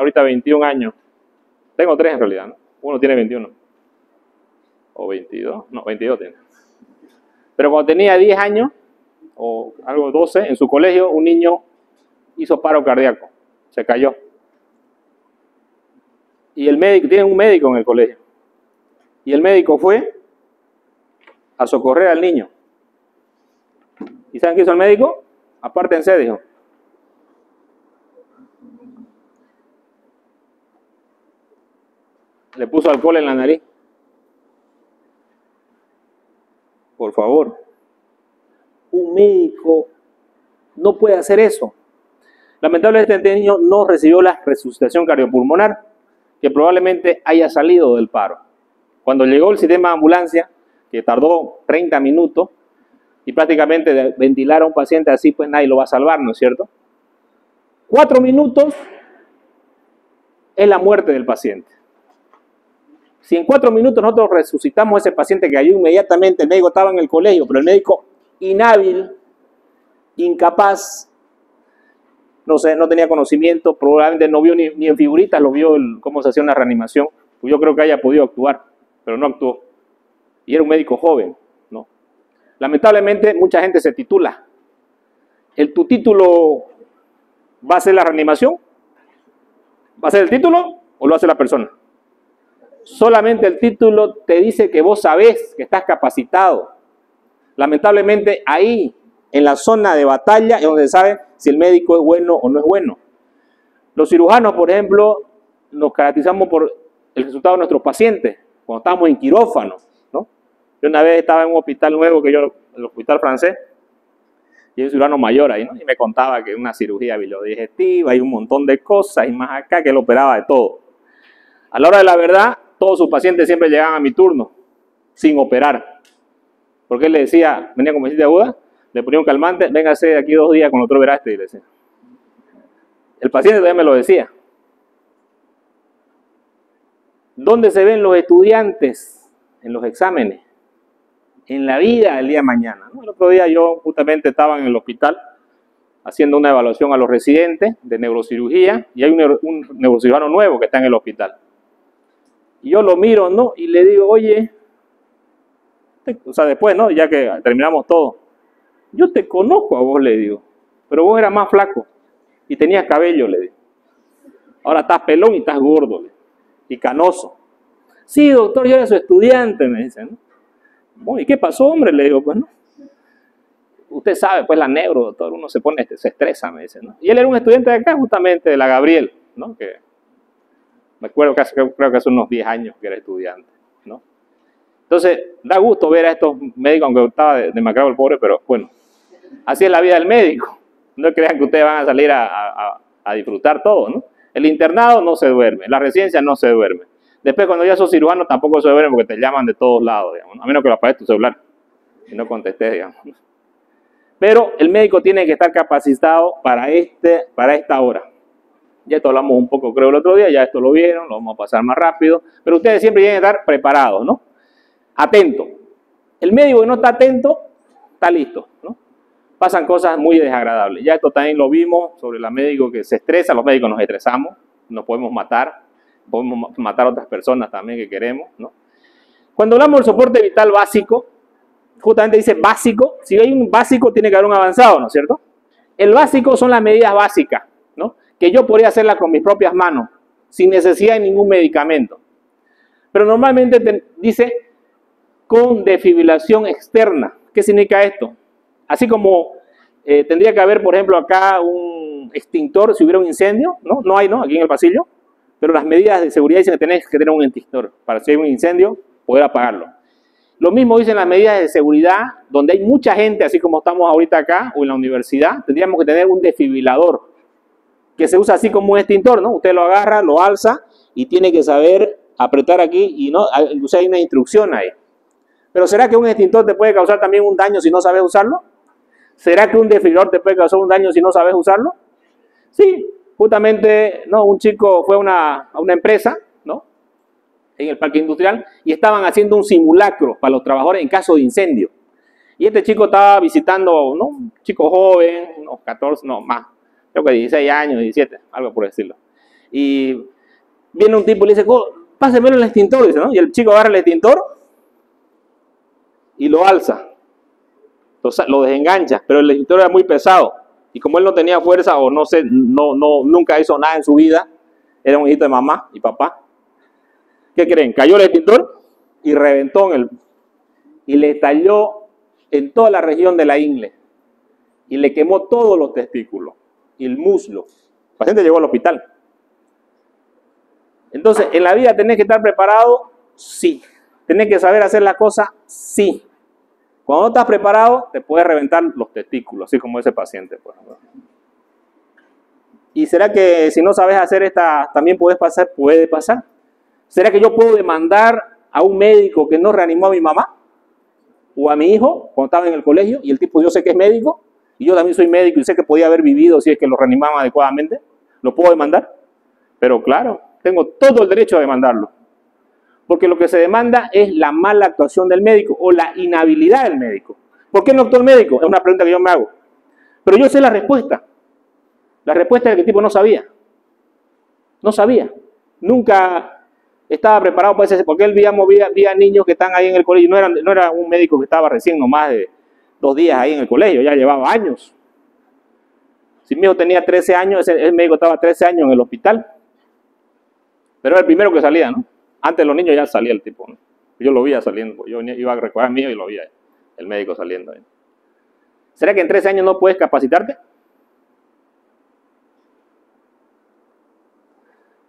ahorita 21 años. Tengo 3 en realidad, ¿no? Uno tiene 21. O 22. No, 22 tiene. Pero cuando tenía 10 años, o algo 12, en su colegio, un niño hizo paro cardíaco. Se cayó. Y el médico, tienen un médico en el colegio. Y el médico fue a socorrer al niño. ¿Y saben qué hizo el médico? Apártense, dijo. Le puso alcohol en la nariz. Por favor. Un médico no puede hacer eso. Lamentablemente este niño no recibió la resucitación cardiopulmonar, que probablemente haya salido del paro. Cuando llegó el sistema de ambulancia, que tardó 30 minutos, y prácticamente de ventilar a un paciente así, pues nadie lo va a salvar, ¿no es cierto? 4 minutos es la muerte del paciente. Si en 4 minutos nosotros resucitamos a ese paciente que cayó inmediatamente, el médico estaba en el colegio, pero el médico inhábil, incapaz, no sé, no tenía conocimiento, probablemente no vio ni en figuritas, lo vio cómo se hacía una reanimación. Yo creo que haya podido actuar, pero no actuó. Y era un médico joven, ¿no? Lamentablemente mucha gente se titula. ¿Tu título va a ser la reanimación? ¿Va a ser el título o lo hace la persona? Solamente el título te dice que vos sabés que estás capacitado. Lamentablemente ahí, en la zona de batalla, es donde se sabe si el médico es bueno o no es bueno. Los cirujanos, por ejemplo, nos caracterizamos por el resultado de nuestros pacientes, cuando estamos en quirófano, ¿no? Yo una vez estaba en un hospital nuevo, el hospital francés, y hay un cirujano mayor ahí, ¿no? Y me contaba que una cirugía bilodigestiva y un montón de cosas, y más acá, que él operaba de todo. A la hora de la verdad, todos sus pacientes siempre llegaban a mi turno, sin operar. Porque él le decía, venía con visita aguda, le ponía un calmante, véngase de aquí 2 días con otro veraste, y le decía. El paciente también me lo decía. ¿Dónde se ven los estudiantes? En los exámenes. En la vida del día de mañana, ¿no? El otro día yo justamente estaba en el hospital haciendo una evaluación a los residentes de neurocirugía y hay un neurocirujano nuevo que está en el hospital. Y yo lo miro, ¿no? Y le digo, oye, o sea, después, ¿no? Ya que terminamos todo. Yo te conozco a vos, le digo, pero vos eras más flaco y tenías cabello, le digo. Ahora estás pelón y estás gordo, le digo, y canoso. Sí, doctor, yo era su estudiante, me dice, ¿no? Bueno, ¿y qué pasó, hombre? Le digo, pues, ¿no? Usted sabe, pues, la neuro, doctor, uno se estresa, me dice, ¿no? Y él era un estudiante de acá, justamente, de la Gabriel, ¿no? Que me acuerdo que creo que hace unos 10 años que era estudiante, ¿no? Entonces, da gusto ver a estos médicos, aunque estaba demacrado el pobre, pero bueno, así es la vida del médico. No crean que ustedes van a salir a disfrutar todo, ¿no? El internado no se duerme, la residencia no se duerme. Después, cuando ya sos cirujano, tampoco se duerme porque te llaman de todos lados, digamos, ¿no? A menos que lo apagues tu celular y no contestes, digamos. Pero el médico tiene que estar capacitado para esta hora. Ya esto hablamos un poco, creo, el otro día, ya esto lo vieron, lo vamos a pasar más rápido, pero ustedes siempre tienen que estar preparados, ¿no? Atento. El médico que no está atento, está listo, ¿no? Pasan cosas muy desagradables. Ya esto también lo vimos sobre el médico que se estresa, los médicos nos estresamos, nos podemos matar a otras personas también que queremos, ¿no? Cuando hablamos del soporte vital básico, justamente dice básico, si hay un básico tiene que haber un avanzado, ¿no es cierto? El básico son las medidas básicas, ¿no? Que yo podría hacerlas con mis propias manos, sin necesidad de ningún medicamento. Pero normalmente dice con defibrilación externa. ¿Qué significa esto? Así como tendría que haber, por ejemplo, acá un extintor si hubiera un incendio, ¿no? No hay, ¿no? Aquí en el pasillo. Pero las medidas de seguridad dicen que tenés que tener un extintor para si hay un incendio, poder apagarlo. Lo mismo dicen las medidas de seguridad, donde hay mucha gente, así como estamos ahorita acá, o en la universidad, tendríamos que tener un desfibrilador, que se usa así como un extintor, ¿no? Usted lo agarra, lo alza, y tiene que saber apretar aquí, y no, o hay una instrucción ahí. Pero ¿será que un extintor te puede causar también un daño si no sabes usarlo? ¿Será que un desfibrilador te puede causar un daño si no sabes usarlo? Sí. Justamente, ¿no? Un chico fue a una empresa, ¿no? En el parque industrial y estaban haciendo un simulacro para los trabajadores en caso de incendio. Y este chico estaba visitando, ¿no? Un chico joven, unos 14, no más, creo que 16 años, 17, algo por decirlo. Y viene un tipo y le dice, oh, pásemelo el extintor, dice, ¿no? Y el chico agarra el extintor y lo alza. Entonces lo desengancha, pero el extintor era muy pesado. Y como él no tenía fuerza, o no sé, nunca hizo nada en su vida, era un hijito de mamá y papá. ¿Qué creen? Cayó el extintor y reventó y le estalló en toda la región de la ingle. Y le quemó todos los testículos y el muslo. El paciente llegó al hospital. Entonces, en la vida tenés que estar preparado, sí. Tenés que saber hacer las cosas, sí. Cuando no estás preparado, te puedes reventar los testículos, así como ese paciente. Pues. ¿Y será que si no sabes hacer esta, también puedes pasar? Puede pasar. ¿Será que yo puedo demandar a un médico que no reanimó a mi mamá? ¿O a mi hijo cuando estaba en el colegio? Y el tipo, yo sé que es médico, y yo también soy médico y sé que podía haber vivido si es que lo reanimaban adecuadamente. ¿Lo puedo demandar? Pero claro, tengo todo el derecho a demandarlo. Porque lo que se demanda es la mala actuación del médico o la inhabilidad del médico. ¿Por qué no actuó el médico? Es una pregunta que yo me hago. Pero yo sé la respuesta. La respuesta es que el tipo no sabía. No sabía. Nunca estaba preparado para ese, porque él veía niños que están ahí en el colegio. No era un médico que estaba recién nomás de 2 días ahí en el colegio, ya llevaba años. Si mi hijo tenía 13 años, el médico estaba 13 años en el hospital. Pero era el primero que salía, ¿no? Antes los niños ya salía el tipo, ¿no? Yo lo veía saliendo, yo iba a recoger a mi hijo y lo veía el médico saliendo ahí. ¿Será que en 13 años no puedes capacitarte?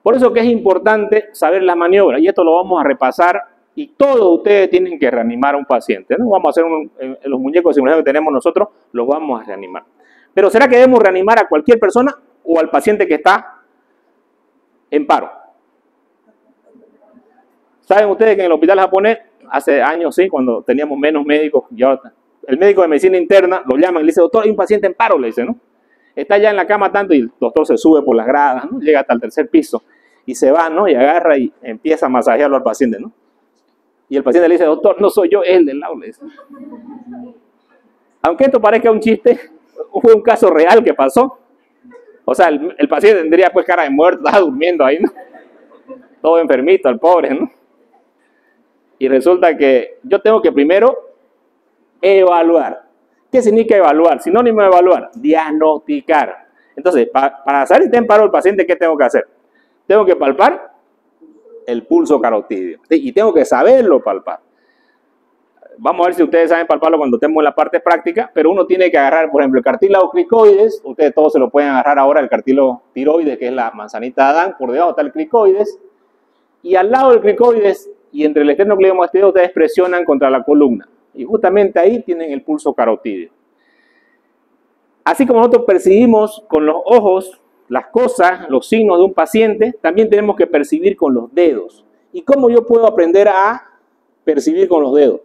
Por eso que es importante saber las maniobras, y esto lo vamos a repasar, y todos ustedes tienen que reanimar a un paciente, ¿no? Vamos a hacer los muñecos de simulación que tenemos nosotros, los vamos a reanimar. Pero ¿será que debemos reanimar a cualquier persona o al paciente que está en paro? ¿Saben ustedes que en el hospital japonés, hace años, sí, cuando teníamos menos médicos, el médico de medicina interna lo llaman y le dice, doctor, hay un paciente en paro, le dice, ¿no? Está ya en la cama tanto y el doctor se sube por las gradas, ¿no? Llega hasta el 3er piso y se va, ¿no? Y agarra y empieza a masajearlo al paciente, ¿no? Y el paciente le dice, doctor, no soy yo, es el del lado, le dice. Aunque esto parezca un chiste, fue un caso real que pasó. O sea, el paciente tendría pues cara de muerto, estaba durmiendo ahí, ¿no? Todo enfermito, el pobre, ¿no? Y resulta que yo tengo que primero evaluar. ¿Qué significa evaluar? Sinónimo de evaluar, diagnosticar. Entonces, para saber si está en paro el paciente, ¿qué tengo que hacer? Tengo que palpar el pulso carotídeo. Y tengo que saberlo palpar. Vamos a ver si ustedes saben palparlo cuando estemos en la parte práctica, pero uno tiene que agarrar, por ejemplo, el cartílago cricoides. Ustedes todos se lo pueden agarrar ahora, el cartílago tiroides, que es la manzanita de Adán. Por debajo está el cricoides. Y al lado del cricoides y entre el esternocleidomastoideo ustedes presionan contra la columna. Y justamente ahí tienen el pulso carotídeo. Así como nosotros percibimos con los ojos las cosas, los signos de un paciente, también tenemos que percibir con los dedos. ¿Y cómo yo puedo aprender a percibir con los dedos?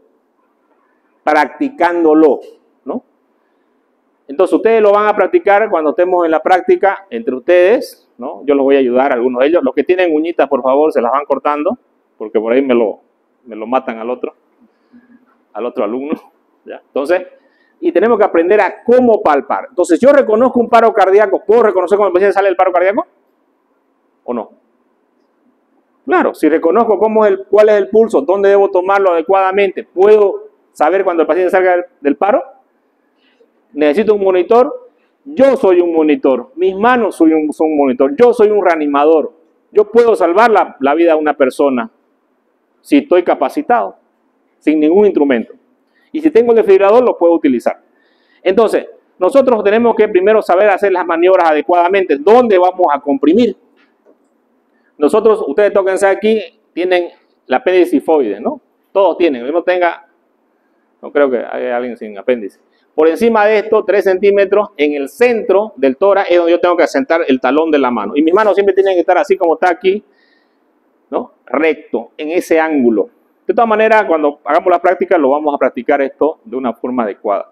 Practicándolo, ¿no? Entonces ustedes lo van a practicar cuando estemos en la práctica entre ustedes, ¿no? Yo los voy a ayudar a algunos de ellos. Los que tienen uñitas, por favor, se las van cortando, porque por ahí me lo matan al otro alumno, ¿ya? Entonces, y tenemos que aprender a cómo palpar. Entonces, yo reconozco un paro cardíaco, ¿puedo reconocer cuando el paciente sale del paro cardíaco? ¿O no? Claro, si reconozco cuál es el pulso, dónde debo tomarlo adecuadamente, ¿puedo saber cuando el paciente salga del paro? ¿Necesito un monitor? Yo soy un monitor, mis manos son un monitor, yo soy un reanimador. Yo puedo salvar la vida de una persona si estoy capacitado, sin ningún instrumento. Y si tengo el desfibrilador, lo puedo utilizar. Entonces, nosotros tenemos que primero saber hacer las maniobras adecuadamente. ¿Dónde vamos a comprimir? Nosotros, ustedes tóquense aquí, tienen la apéndice sifoide, ¿no? Todos tienen. Yo no creo que haya alguien sin apéndice. Por encima de esto, 3 centímetros, en el centro del tórax es donde yo tengo que asentar el talón de la mano. Y mis manos siempre tienen que estar así como está aquí, ¿no? Recto, en ese ángulo. De todas maneras, cuando hagamos la práctica, lo vamos a practicar esto de una forma adecuada.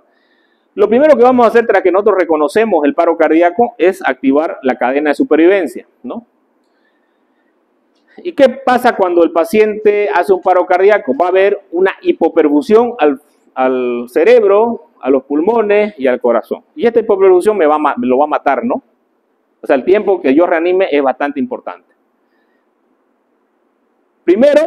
Lo primero que vamos a hacer tras que nosotros reconocemos el paro cardíaco es activar la cadena de supervivencia, ¿no? ¿Y qué pasa cuando el paciente hace un paro cardíaco? Va a haber una hipoperfusión al cerebro, a los pulmones y al corazón. Y esta hipoperfusión lo va a matar, ¿no? O sea, el tiempo que yo reanime es bastante importante. Primero,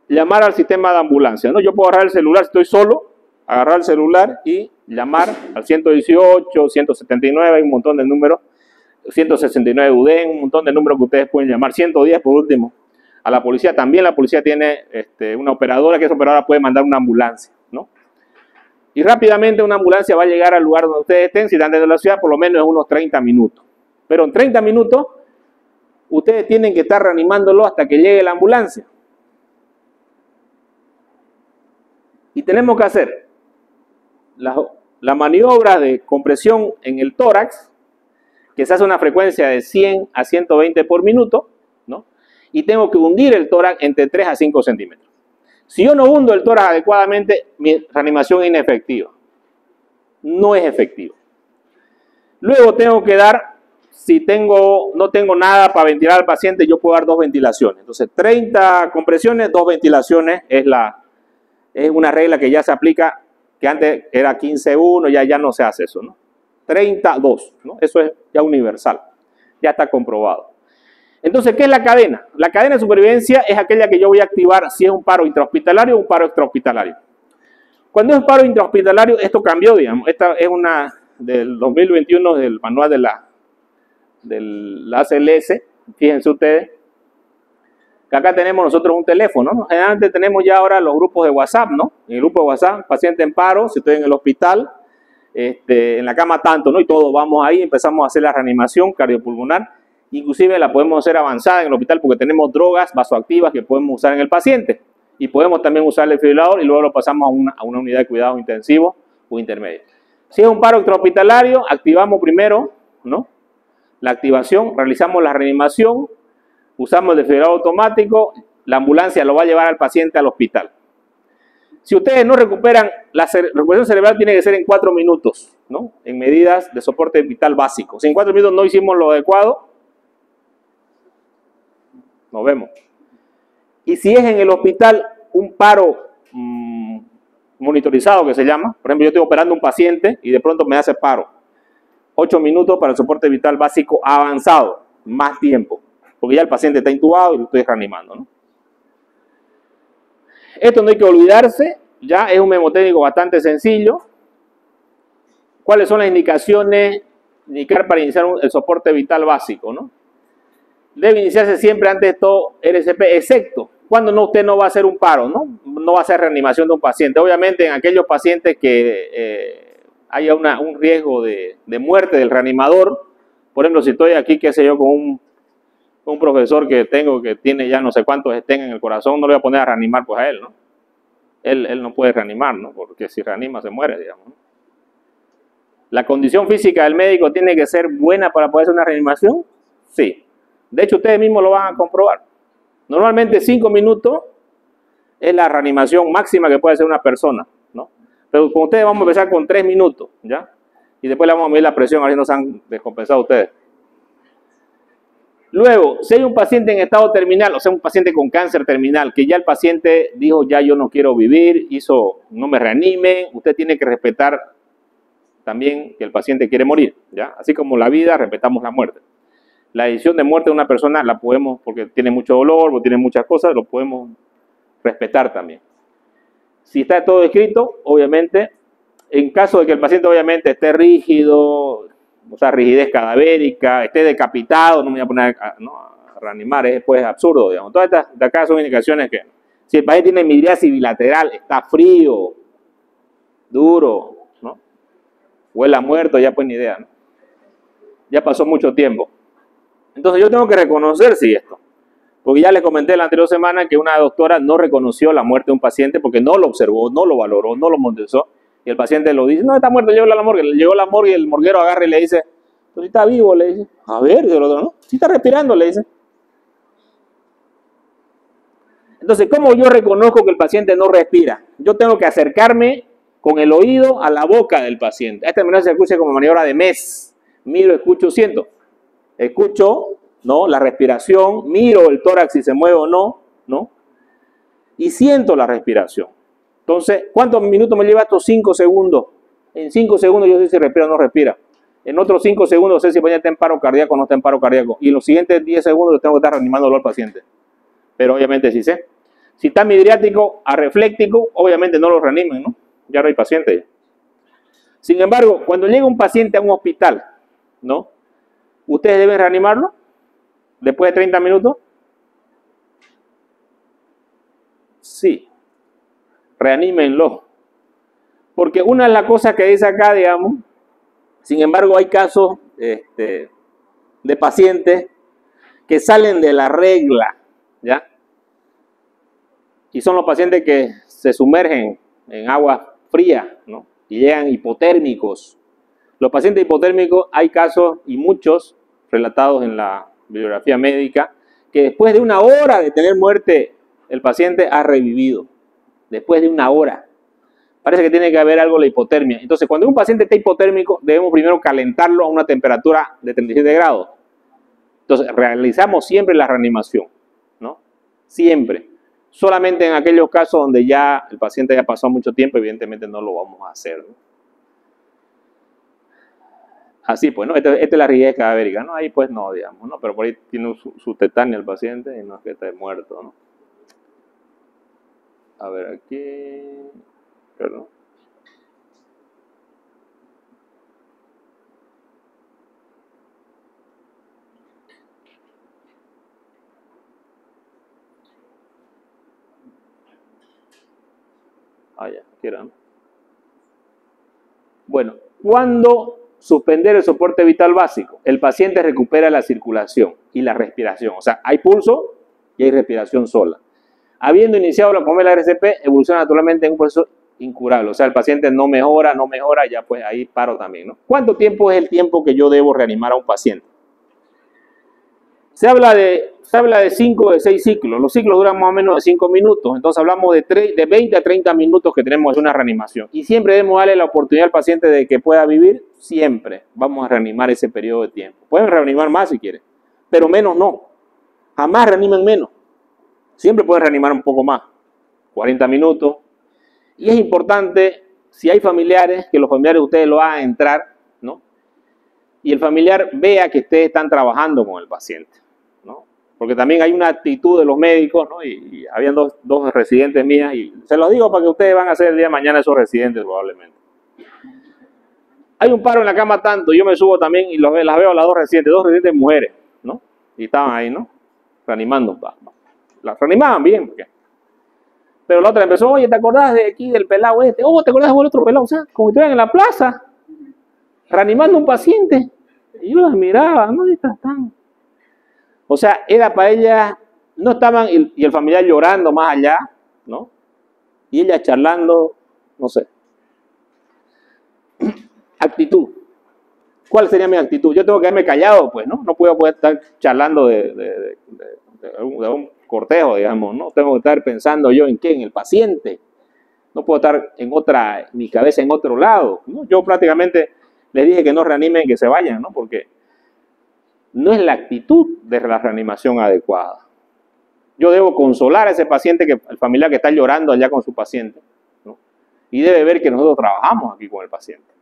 llamar al sistema de ambulancia, ¿no? Yo puedo agarrar el celular, si estoy solo, agarrar el celular y llamar al 118, 179, hay un montón de números, 169 UDEN, un montón de números que ustedes pueden llamar, 110 por último, a la policía. También la policía tiene una operadora, que esa operadora puede mandar una ambulancia, ¿no? Y rápidamente una ambulancia va a llegar al lugar donde ustedes estén, si están dentro de la ciudad, por lo menos en unos 30 minutos. Pero en 30 minutos, ustedes tienen que estar reanimándolo hasta que llegue la ambulancia. Y tenemos que hacer la maniobra de compresión en el tórax, que se hace a una frecuencia de 100 a 120 por minuto, ¿no? Y tengo que hundir el tórax entre 3 a 5 centímetros. Si yo no hundo el tórax adecuadamente, mi reanimación es inefectiva. No es efectiva. Luego tengo que dar, si no tengo nada para ventilar al paciente, yo puedo dar 2 ventilaciones. Entonces, 30 compresiones, 2 ventilaciones es una regla que ya se aplica, que antes era 15-1, ya no se hace eso, ¿no? 30-2, ¿no? Eso es ya universal, ya está comprobado. Entonces, ¿qué es la cadena? La cadena de supervivencia es aquella que yo voy a activar si es un paro intrahospitalario o un paro extrahospitalario. Cuando es paro intrahospitalario, esto cambió, digamos. Esta es una del 2021 del manual de la ACLS. Fíjense ustedes que acá tenemos nosotros un teléfono, ¿no? Generalmente tenemos ya ahora los grupos de WhatsApp, ¿no? En el grupo de WhatsApp, paciente en paro, si estoy en el hospital, en la cama tanto, ¿no? Y todos vamos ahí, empezamos a hacer la reanimación cardiopulmonar. Inclusive la podemos hacer avanzada en el hospital porque tenemos drogas vasoactivas que podemos usar en el paciente. Y podemos también usar el desfibrilador y luego lo pasamos a una unidad de cuidados intensivos o intermedios. Si es un paro extrahospitalario, activamos primero, ¿no? La activación, realizamos la reanimación, usamos el desfibrilador automático, la ambulancia lo va a llevar al paciente al hospital. Si ustedes no recuperan, la recuperación cerebral tiene que ser en 4 minutos, ¿no? En medidas de soporte vital básico. Si en 4 minutos no hicimos lo adecuado, nos vemos. Y si es en el hospital un paro monitorizado, que se llama, por ejemplo, yo estoy operando a un paciente y de pronto me hace paro. 8 minutos para el soporte vital básico avanzado, más tiempo, porque ya el paciente está intubado y lo estoy reanimando, ¿no? Esto no hay que olvidarse, ya es un mnemotécnico bastante sencillo. ¿Cuáles son las indicaciones para iniciar el soporte vital básico, ¿no? Debe iniciarse siempre antes de todo RCP, excepto cuando usted no va a hacer un paro, ¿no? No va a hacer reanimación de un paciente. Obviamente en aquellos pacientes que haya un riesgo de muerte del reanimador, por ejemplo, si estoy aquí, qué sé yo, con un profesor que tiene ya no sé cuántos estén en el corazón, no le voy a poner a reanimar pues a él, ¿no? Él no puede reanimar, ¿no? Porque si reanima se muere, digamos, ¿no? ¿La condición física del médico tiene que ser buena para poder hacer una reanimación? Sí. De hecho, ustedes mismos lo van a comprobar. Normalmente 5 minutos es la reanimación máxima que puede hacer una persona, ¿no? Pero con ustedes vamos a empezar con 3 minutos, ¿ya? Y después le vamos a medir la presión, a ver si no se han descompensado ustedes. Luego, si hay un paciente en estado terminal, o sea, un paciente con cáncer terminal, que ya el paciente dijo, ya yo no quiero vivir, no me reanime, usted tiene que respetar también que el paciente quiere morir, ¿ya? Así como la vida, respetamos la muerte. La decisión de muerte de una persona la podemos, porque tiene mucho dolor, o tiene muchas cosas, lo podemos respetar también. Si está todo escrito, obviamente, en caso de que el paciente obviamente esté rígido, o sea, rigidez cadavérica, esté decapitado, no me voy a poner a reanimar, es pues absurdo, digamos. Todas estas de acá son indicaciones que, si el paciente tiene midriasis bilateral, está frío, duro, ¿no? Huele a muerto, ya pues ni idea, ¿no? Ya pasó mucho tiempo. Entonces yo tengo que reconocer si esto, porque ya les comenté la anterior semana que una doctora no reconoció la muerte de un paciente porque no lo observó, no lo valoró, no lo monitorizó, y el paciente lo dice, no, está muerto, llévalo a la morgue. Le llegó a la morgue y el morguero agarra y le dice, pues si está vivo, le dice, a ver, y el otro, ¿no? Si está respirando, le dice. Entonces, ¿cómo yo reconozco que el paciente no respira? Yo tengo que acercarme con el oído a la boca del paciente. Esta maniobra se escucha como maniobra de MES. Miro, escucho, siento. Escucho, ¿no? La respiración, miro el tórax si se mueve o no, ¿no? Y siento la respiración. Entonces, ¿cuántos minutos me lleva estos 5 segundos? En 5 segundos yo sé si respira o no respira. En otros 5 segundos sé si el paciente está en paro cardíaco o no está en paro cardíaco. Y en los siguientes 10 segundos yo tengo que estar reanimándolo al paciente. Pero obviamente sí sé. Si está midriático, arrefléctico, obviamente no lo reanimen, ¿no? Ya no hay paciente. Sin embargo, cuando llega un paciente a un hospital, ¿no? ¿Ustedes deben reanimarlo después de 30 minutos? Sí. Reanímenlo. Porque una es la cosa que dice acá, digamos. Sin embargo, hay casos de pacientes que salen de la regla, ¿ya? Y son los pacientes que se sumergen en agua fría, ¿no? Y llegan hipotérmicos. Los pacientes hipotérmicos, hay casos y muchos relatados en la bibliografía médica, que después de 1 hora de tener muerte, el paciente ha revivido. Después de 1 hora. Parece que tiene que haber algo de la hipotermia. Entonces, cuando un paciente está hipotérmico, debemos primero calentarlo a una temperatura de 37 grados. Entonces, realizamos siempre la reanimación, ¿no? Siempre. Solamente en aquellos casos donde ya el paciente haya pasado mucho tiempo, evidentemente no lo vamos a hacer, ¿no? Así pues, ¿no? Esta es la rigidez cadavérica, ¿no? Ahí pues no, digamos, ¿no? Pero por ahí tiene su tetania el paciente y no es que esté muerto, ¿no? A ver, aquí... Perdón. Ah, ya, aquí era, ¿no? Bueno, ¿cuándo suspender el soporte vital básico? El paciente recupera la circulación y la respiración. O sea, hay pulso y hay respiración sola. Habiendo iniciado la comida de la RCP, evoluciona naturalmente en un proceso incurable. O sea, el paciente no mejora, ya pues ahí paro también, ¿no? ¿Cuánto tiempo es el tiempo que yo debo reanimar a un paciente? Se habla de 5 o de 6 ciclos. Los ciclos duran más o menos de 5 minutos. Entonces hablamos de 20 a 30 minutos que tenemos de una reanimación. Y siempre debemos darle la oportunidad al paciente de que pueda vivir. Siempre vamos a reanimar ese periodo de tiempo. Pueden reanimar más si quieren, pero menos no. Jamás reanimen menos. Siempre pueden reanimar un poco más. 40 minutos. Y es importante, si hay familiares, que los familiares de ustedes lo hagan entrar, ¿no? Y el familiar vea que ustedes están trabajando con el paciente, ¿no? Porque también hay una actitud de los médicos, ¿no? Y habían dos residentes mías, y se los digo para que ustedes van a ser el día de mañana esos residentes probablemente. Hay un paro en la cama tanto, yo me subo también y las veo a las dos residentes mujeres, ¿no? Y estaban ahí, ¿no? Reanimando. Las reanimaban bien, porque... Pero la otra empezó, oye, ¿te acordás de aquí del pelado este? Oh, ¿te acordás del otro pelado? O sea, como si estuvieran en la plaza, reanimando a un paciente. Y yo las miraba, ¿no? Estas tan... O sea, era para ella, no estaban, y el familiar llorando más allá, ¿no? Y ella charlando, no sé. Actitud. ¿Cuál sería mi actitud? Yo tengo que quedarme callado, pues, ¿no? No puedo estar charlando de un cortejo, digamos, ¿no? Tengo que estar pensando yo en qué, en el paciente. No puedo estar mi cabeza en otro lado, ¿no? Yo prácticamente les dije que no reanimen, que se vayan, ¿no? Porque no es la actitud de la reanimación adecuada. Yo debo consolar a ese paciente, el familiar que está llorando allá con su paciente, ¿no? Y debe ver que nosotros trabajamos aquí con el paciente.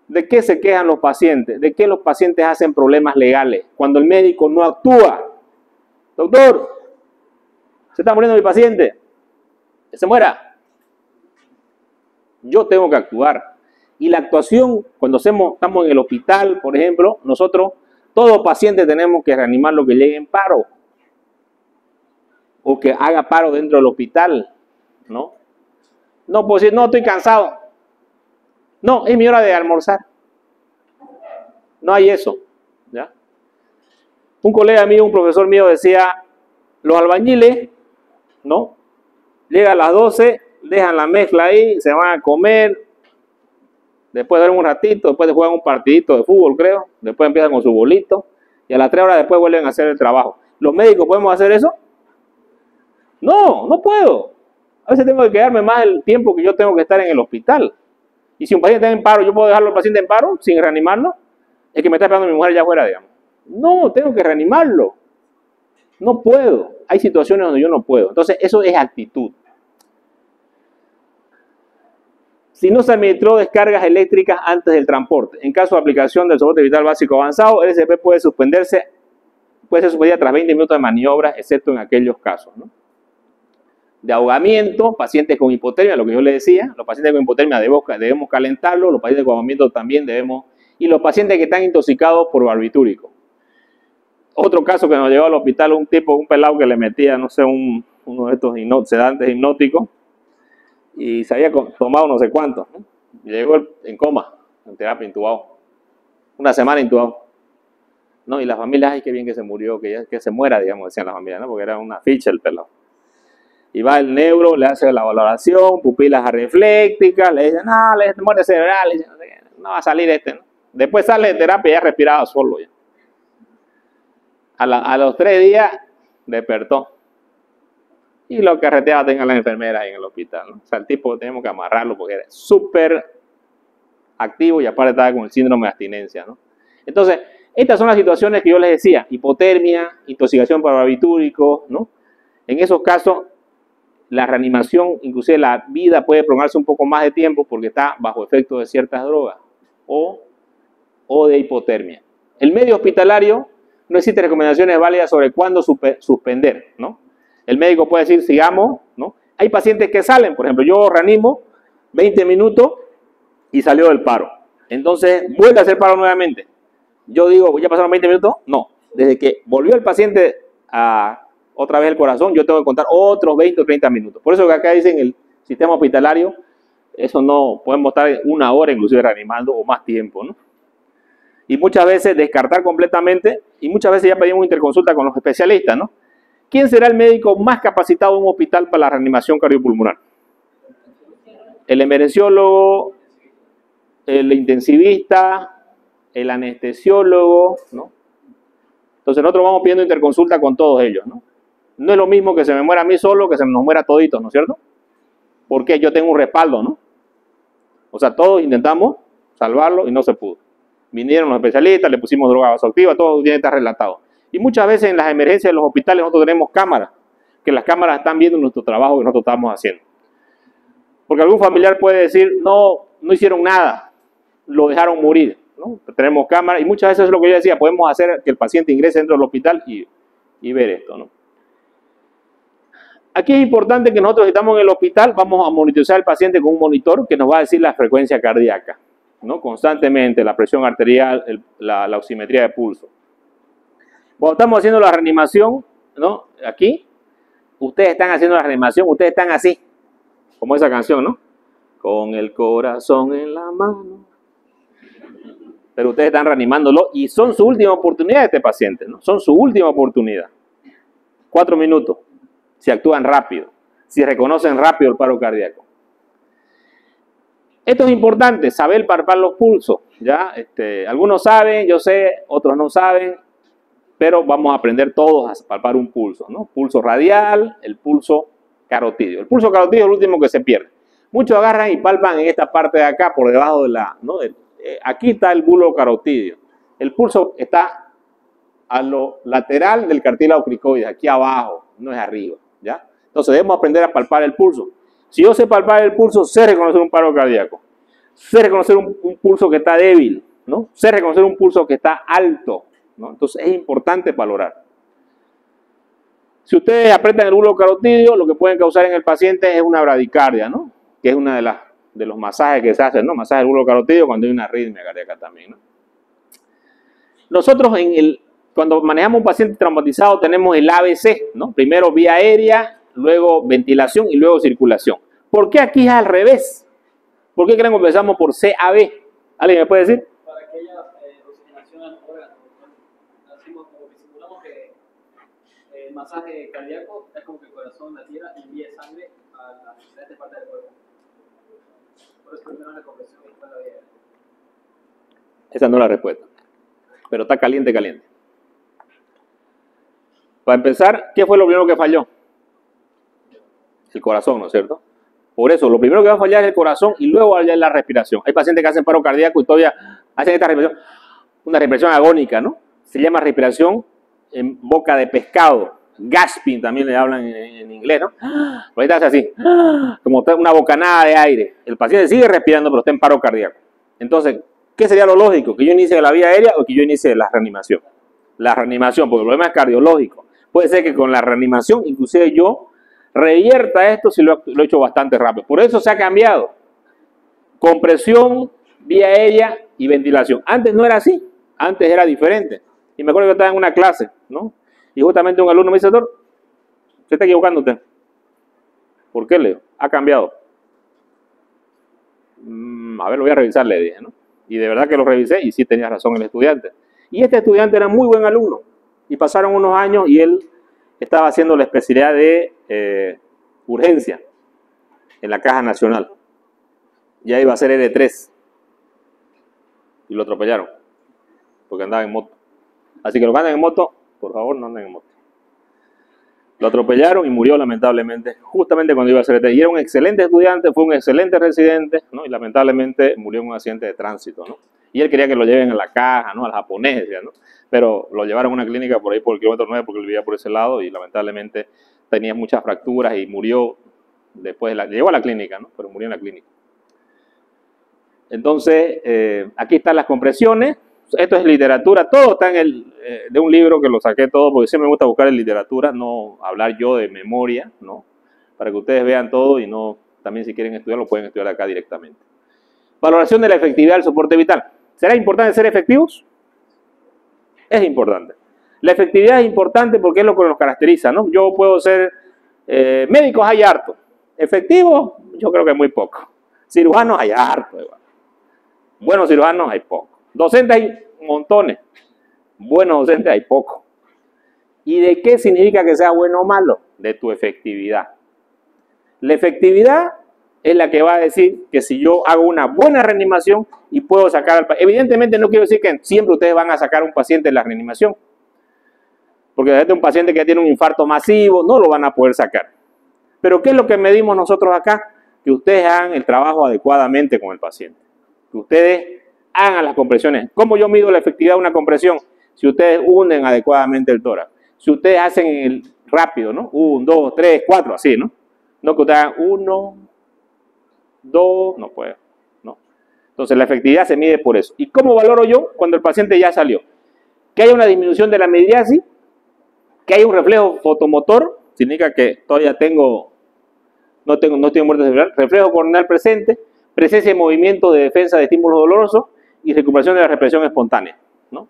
¿De qué se quejan los pacientes? ¿De qué los pacientes hacen problemas legales? Cuando el médico no actúa. Doctor, se está muriendo mi paciente. Que se muera. Yo tengo que actuar. Y la actuación, cuando estamos en el hospital, por ejemplo, nosotros, todo paciente tenemos que reanimarlo que llegue en paro. O que haga paro dentro del hospital, ¿no? No puedo decir, no, estoy cansado. No, es mi hora de almorzar. No hay eso, ¿ya? Un colega mío, un profesor mío decía, los albañiles, ¿no? Llegan a las 12, dejan la mezcla ahí, se van a comer, después duermen un ratito, después juegan un partidito de fútbol, creo, después empiezan con su bolito, y a las 3 horas después vuelven a hacer el trabajo. ¿Los médicos podemos hacer eso? No, no puedo. A veces tengo que quedarme más el tiempo que yo tengo que estar en el hospital. Y si un paciente está en paro, ¿yo puedo dejarlo al paciente en paro sin reanimarlo? Es que me está esperando mi mujer allá afuera, digamos. No, tengo que reanimarlo. No puedo. Hay situaciones donde yo no puedo. Entonces, eso es actitud. si no se administró descargas eléctricas antes del transporte. En caso de aplicación del soporte vital básico avanzado, el SCP puede ser suspendida tras 20 minutos de maniobras, excepto en aquellos casos, ¿no? De ahogamiento, pacientes con hipotermia, lo que yo le decía, los pacientes con hipotermia debemos calentarlos, los pacientes con ahogamiento también debemos, y los pacientes que están intoxicados por barbitúrico. Otro caso que nos llevó al hospital, un pelado que le metía, no sé, uno de estos sedantes hipnóticos, y se había tomado no sé cuánto, ¿no? Llegó en coma, en terapia, intubado. Una semana intubado. ¿No? Y la familia, ay, qué bien que se murió, que se muera, digamos, decían la familia, ¿no? Porque era una ficha el pelado. Y va el neuro, le hace la valoración, pupilas areflécticas, le dicen, no, le dice muerte cerebral, le dicen, no va a salir ¿no? Después sale de terapia y ya respiraba solo ya. A los 3 días despertó. Y lo carreteaba tengan las enfermeras ahí en el hospital, ¿no? O sea, el tipo tenemos que amarrarlo porque era súper activo y aparte estaba con el síndrome de abstinencia, ¿no? Entonces, estas son las situaciones que yo les decía, hipotermia, intoxicación por barbitúrico, ¿no? En esos casos, la reanimación, inclusive la vida puede prolongarse un poco más de tiempo porque está bajo efecto de ciertas drogas o de hipotermia. El medio hospitalario, no existen recomendaciones válidas sobre cuándo suspender, ¿no? El médico puede decir, sigamos, ¿no? Hay pacientes que salen, por ejemplo, yo reanimo 20 minutos y salió del paro. Entonces, vuelve a hacer paro nuevamente. Yo digo, ¿ya pasaron 20 minutos? No. Desde que volvió el paciente a otra vez el corazón, yo tengo que contar otros 20 o 30 minutos. Por eso que acá dicen el sistema hospitalario, eso no, podemos estar 1 hora inclusive reanimando o más tiempo, ¿no? Y muchas veces descartar completamente, y muchas veces ya pedimos interconsulta con los especialistas, ¿no? ¿Quién será el médico más capacitado en un hospital para la reanimación cardiopulmonar? El emergenciólogo, el intensivista, el anestesiólogo, ¿no? Entonces nosotros vamos pidiendo interconsulta con todos ellos, ¿no? No es lo mismo que se me muera a mí solo que se nos muera toditos, ¿no es cierto? Porque yo tengo un respaldo, ¿no? O sea, todos intentamos salvarlo y no se pudo. Vinieron los especialistas, le pusimos droga vasoactiva, todo tiene que estar relatado. Y muchas veces en las emergencias de los hospitales nosotros tenemos cámaras, que las cámaras están viendo nuestro trabajo que nosotros estamos haciendo. Porque algún familiar puede decir, no hicieron nada, lo dejaron morir, ¿no? Tenemos cámaras y muchas veces es lo que yo decía, podemos hacer que el paciente ingrese dentro del hospital y ver esto, ¿no? Aquí es importante que nosotros, si estamos en el hospital, vamos a monitorizar al paciente con un monitor que nos va a decir la frecuencia cardíaca, ¿no? Constantemente, la presión arterial, la oximetría de pulso. Cuando estamos haciendo la reanimación, ¿no? Aquí, ustedes están haciendo la reanimación, ustedes están así, como esa canción, ¿no? Con el corazón en la mano. Pero ustedes están reanimándolo y son su última oportunidad de este paciente, ¿no? Son su última oportunidad. 4 minutos. Si actúan rápido, si reconocen rápido el paro cardíaco. Esto es importante, saber palpar los pulsos, ¿ya? Algunos saben, yo sé, otros no saben, pero vamos a aprender todos a palpar un pulso, ¿no? Pulso radial, el pulso carotídeo. El pulso carotídeo es el último que se pierde. Muchos agarran y palpan en esta parte de acá, por debajo de la, ¿no? Aquí está el bulbo carotídeo. El pulso está a lo lateral del cartílago cricoides, aquí abajo, no es arriba, ¿ya? Entonces debemos aprender a palpar el pulso. Si yo sé palpar el pulso, sé reconocer un paro cardíaco. Sé reconocer un pulso que está débil, ¿no? Sé reconocer un pulso que está alto, ¿no? Entonces es importante valorar. Si ustedes apretan el bulbo carotídeo, lo que pueden causar en el paciente es una bradicardia, ¿no? Que es una de los masajes que se hacen, ¿no? Masaje del bulbo carotídeo cuando hay una arritmia cardíaca también, ¿no? Nosotros cuando manejamos un paciente traumatizado tenemos el ABC, ¿no? Primero vía aérea, luego ventilación y luego circulación. ¿Por qué aquí es al revés? ¿Por qué creen que empezamos por CAB? ¿Alguien me puede decir? Para que haya oxigenación al órgano. Hacemos como que simulamos que el masaje cardíaco es como que el corazón latiera y envíe sangre a las diferentes partes del cuerpo. Por eso primero la compresión y después la vía aérea. Esa no es la respuesta. Pero está caliente, caliente. Para empezar, ¿qué fue lo primero que falló? El corazón, ¿no es cierto? Por eso, lo primero que va a fallar es el corazón y luego va a fallar la respiración. Hay pacientes que hacen paro cardíaco y todavía hacen esta respiración, una respiración agónica, ¿no? Se llama respiración en boca de pescado. gasping también le hablan en inglés, ¿no? Ahorita hace así, como una bocanada de aire. El paciente sigue respirando, pero está en paro cardíaco. Entonces, ¿qué sería lo lógico? ¿Que yo inicie la vía aérea o que yo inicie la reanimación? La reanimación, porque el problema es cardiológico. Puede ser que con la reanimación, inclusive yo revierta esto si lo he hecho bastante rápido. Por eso se ha cambiado. Compresión, vía aérea y ventilación. Antes no era así, antes era diferente. Y me acuerdo que estaba en una clase, ¿no? Y justamente un alumno me dice, doctor, se está equivocando usted. ¿Por qué, Leo? Ha cambiado. A ver, lo voy a revisar, le dije, ¿no? Y de verdad que lo revisé y sí tenía razón el estudiante. Y este estudiante era muy buen alumno. Y pasaron unos años y él estaba haciendo la especialidad de urgencia en la Caja Nacional. Ya iba a ser R3. Y lo atropellaron. Porque andaba en moto. Así que los que andan en moto, por favor, no anden en moto. Lo atropellaron y murió lamentablemente, justamente cuando iba a ser R3. Y era un excelente estudiante, fue un excelente residente, ¿no? Y lamentablemente murió en un accidente de tránsito, ¿no? Y él quería que lo lleven a la caja, ¿no? Al japonés, ¿no? Pero lo llevaron a una clínica por ahí por el kilómetro 9 porque él vivía por ese lado y lamentablemente tenía muchas fracturas y murió después llegó a la clínica, ¿no? Pero murió en la clínica. Entonces, aquí están las compresiones. Esto es literatura, todo está de un libro que lo saqué todo porque siempre me gusta buscar en literatura, no hablar yo de memoria, ¿no? Para que ustedes vean todo y no, también si quieren estudiar lo pueden estudiar acá directamente. Valoración de la efectividad del soporte vital. ¿Será importante ser efectivos? Es importante. La efectividad es importante porque es lo que nos caracteriza, ¿no? Yo puedo ser, médicos hay harto, efectivos yo creo que muy poco, cirujanos hay harto, igual. Buenos cirujanos hay poco. Docentes hay montones. Buenos docentes hay poco. ¿Y de qué significa que sea bueno o malo? De tu efectividad. La efectividad es la que va a decir que si yo hago una buena reanimación y puedo sacar al paciente. Evidentemente no quiero decir que siempre ustedes van a sacar a un paciente de la reanimación. Porque desde un paciente que tiene un infarto masivo no lo van a poder sacar. Pero ¿qué es lo que medimos nosotros acá? Que ustedes hagan el trabajo adecuadamente con el paciente. Que ustedes hagan las compresiones. ¿Cómo yo mido la efectividad de una compresión? Si ustedes hunden adecuadamente el tórax. Si ustedes hacen el rápido, ¿no? 1, 2, 3, 4, así, ¿no? No que ustedes hagan 1, 2, no puede, ¿no? Entonces la efectividad se mide por eso. ¿Y cómo valoro yo cuando el paciente ya salió? Que haya una disminución de la midriasis, que haya un reflejo fotomotor, significa que todavía no estoy muerto cerebral, reflejo corneal presente, presencia de movimiento de defensa de estímulos dolorosos y recuperación de la respiración espontánea, ¿no?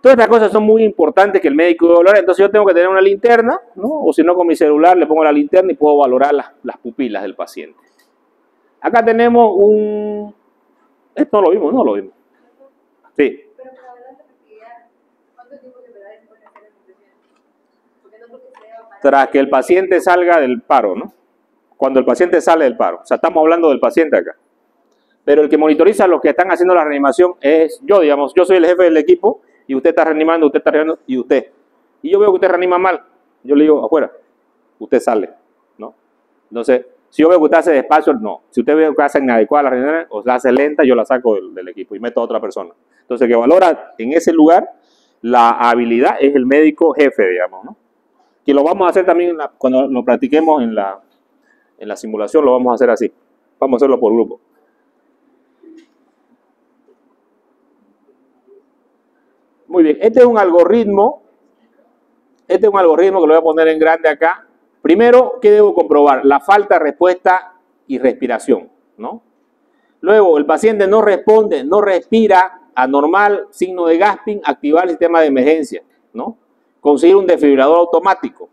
Todas estas cosas son muy importantes que el médico debe valorar. Entonces yo tengo que tener una linterna, ¿no? O si no, con mi celular le pongo la linterna y puedo valorar las pupilas del paciente. Acá tenemos un... Esto no lo vimos, no lo vimos. Sí. Pero para hablar de efectividad, ¿cuánto tiempo de verdad se puede hacer la compresión? Porque no creo que sea para... Tras que el paciente salga del paro, ¿no? Cuando el paciente sale del paro. O sea, estamos hablando del paciente acá. Pero el que monitoriza a los que están haciendo la reanimación es yo, digamos. Yo soy el jefe del equipo y usted está reanimando, usted está reanimando y usted. Y yo veo que usted reanima mal. Yo le digo, afuera, usted sale, ¿no? Entonces, si yo veo que usted hace despacio, no. Si usted ve que hace inadecuada la reanimación o la hace lenta, yo la saco del equipo y meto a otra persona. Entonces, el que valora en ese lugar la habilidad es el médico jefe, digamos, ¿no? Que lo vamos a hacer también cuando lo practiquemos en la simulación, lo vamos a hacer así. Vamos a hacerlo por grupo. Muy bien, este es un algoritmo que lo voy a poner en grande acá. Primero, ¿qué debo comprobar? La falta de respuesta y respiración, ¿no? Luego, el paciente no responde, no respira, anormal, signo de gasping, activar el sistema de emergencia, ¿no? Conseguir un desfibrilador automático.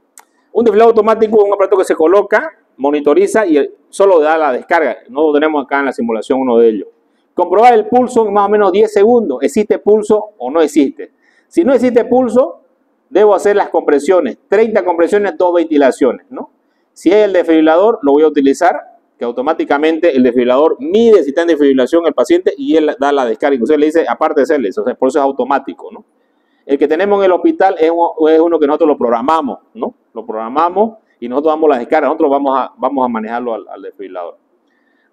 Un desfibrilador automático es un aparato que se coloca, monitoriza y solo da la descarga. No lo tenemos acá en la simulación uno de ellos. Comprobar el pulso en más o menos 10 segundos. ¿Existe pulso o no existe? Si no existe pulso, debo hacer las compresiones. 30 compresiones, 2 ventilaciones, ¿no? Si hay el desfibrilador, lo voy a utilizar, que automáticamente el desfibrilador mide si está en desfibrilación el paciente y él da la descarga. Entonces le dice, aparte de serle, o sea, por eso es automático, ¿no? El que tenemos en el hospital es uno que nosotros lo programamos, ¿no? Lo programamos y nosotros damos la descarga. Nosotros vamos a manejarlo al desfibrilador.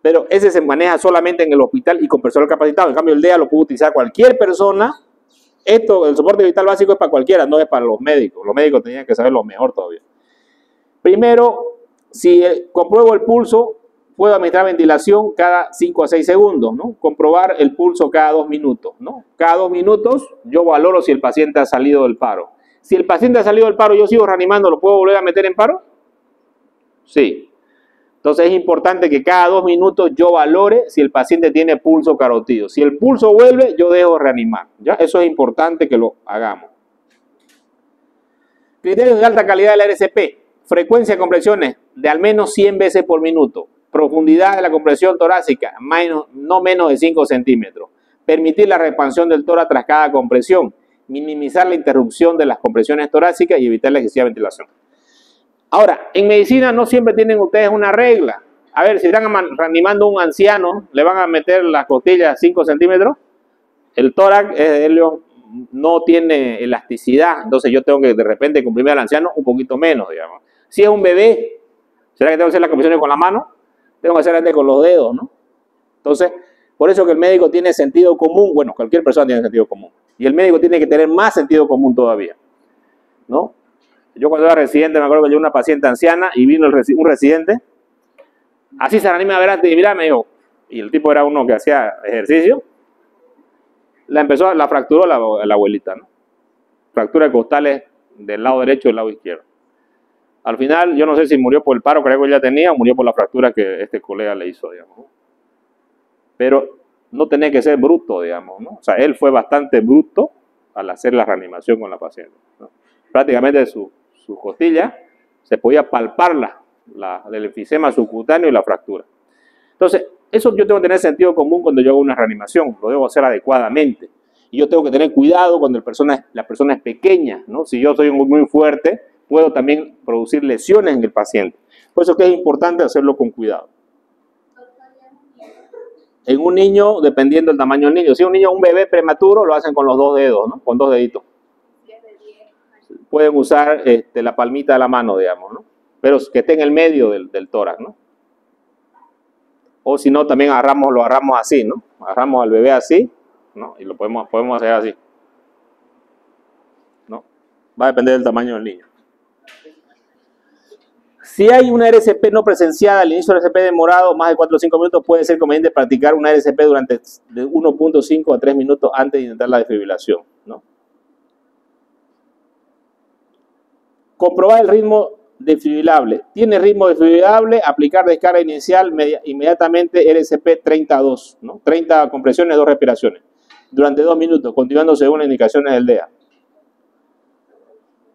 Pero ese se maneja solamente en el hospital y con personal capacitado. En cambio, el DEA lo puede utilizar cualquier persona Esto, el soporte vital básico es para cualquiera, no es para los médicos. Los médicos tenían que saber lo mejor todavía. Primero, si compruebo el pulso, puedo administrar ventilación cada 5 a 6 segundos, ¿no? Comprobar el pulso cada 2 minutos, ¿no? Cada 2 minutos yo valoro si el paciente ha salido del paro. Si el paciente ha salido del paro, yo sigo reanimando, ¿lo puedo volver a meter en paro? Sí. Entonces es importante que cada 2 minutos yo valore si el paciente tiene pulso carotido. Si el pulso vuelve, yo dejo reanimar. ¿Ya? Eso es importante que lo hagamos. Criterios de alta calidad del RCP. Frecuencia de compresiones de al menos 100 veces por minuto. Profundidad de la compresión torácica, no menos de 5 centímetros. Permitir la expansión del tórax tras cada compresión. Minimizar la interrupción de las compresiones torácicas y evitar la excesiva ventilación. Ahora, en medicina no siempre tienen ustedes una regla. A ver, si están reanimando a un anciano, le van a meter las costillas 5 centímetros. El tórax no tiene elasticidad, entonces yo tengo que de repente comprimir al anciano un poquito menos, digamos. Si es un bebé, ¿será que tengo que hacer las compresiones con la mano? Tengo que hacer antes con los dedos, ¿no? Entonces, por eso que el médico tiene sentido común. Bueno, cualquier persona tiene sentido común. Y el médico tiene que tener más sentido común todavía, ¿no? Yo cuando era residente me acuerdo que yo una paciente anciana y vino un residente, así se reanima, verás, mira, me dijo, y el tipo era uno que hacía ejercicio, la fracturó la abuelita, ¿no? Fractura de costales del lado derecho y del lado izquierdo. Al final, yo no sé si murió por el paro, creo que ella tenía, o murió por la fractura que este colega le hizo, digamos, ¿no? Pero no tenía que ser bruto, digamos, ¿no? O sea, él fue bastante bruto al hacer la reanimación con la paciente, ¿no? Prácticamente su costilla se podía palpar el enfisema subcutáneo y la fractura. Entonces, eso yo tengo que tener sentido común cuando yo hago una reanimación, lo debo hacer adecuadamente. Y yo tengo que tener cuidado cuando la persona es pequeña, ¿no? Si yo soy muy fuerte, puedo también producir lesiones en el paciente. Por eso es que es importante hacerlo con cuidado. En un niño, dependiendo del tamaño del niño, si es un bebé prematuro, lo hacen con los 2 dedos, ¿no? Con 2 deditos. Pueden usar la palmita de la mano, digamos, ¿no? Pero que esté en el medio del tórax, ¿no? O si no, también lo agarramos así, ¿no? Agarramos al bebé así, ¿no? Y lo podemos hacer así, ¿no? Va a depender del tamaño del niño. Si hay una RCP no presenciada, al inicio del RCP demorado más de 4 o 5 minutos, puede ser conveniente practicar una RCP durante de 1.5 a 3 minutos antes de intentar la desfibrilación, ¿no? Comprobar el ritmo desfibrilable. ¿Tiene ritmo desfibrilable? Aplicar descarga inicial inmediatamente RCP 30-2, ¿no? 30 compresiones, 2 respiraciones. Durante 2 minutos, continuando según las indicaciones del DEA.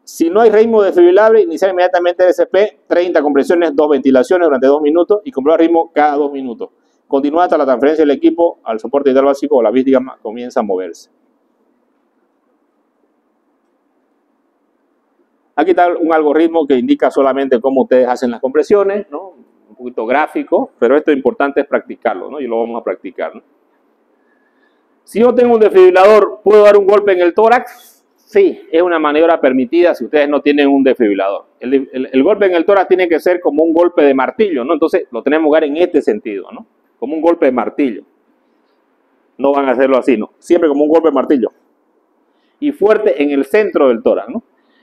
Si no hay ritmo desfibrilable, iniciar inmediatamente RCP 30 compresiones, 2 ventilaciones durante 2 minutos y comprobar ritmo cada 2 minutos. Continúa hasta la transferencia del equipo al soporte vital básico o la vística comienza a moverse. Aquí está un algoritmo que indica solamente cómo ustedes hacen las compresiones, ¿no? Un poquito gráfico, pero esto es importante es practicarlo, ¿no? Y lo vamos a practicar, ¿no? Si yo tengo un desfibrilador, ¿puedo dar un golpe en el tórax? Sí, es una maniobra permitida si ustedes no tienen un desfibrilador. El golpe en el tórax tiene que ser como un golpe de martillo, ¿no? Entonces lo tenemos que dar en este sentido, ¿no? Como un golpe de martillo. No van a hacerlo así, ¿no? Siempre como un golpe de martillo. Y fuerte en el centro del tórax, ¿no?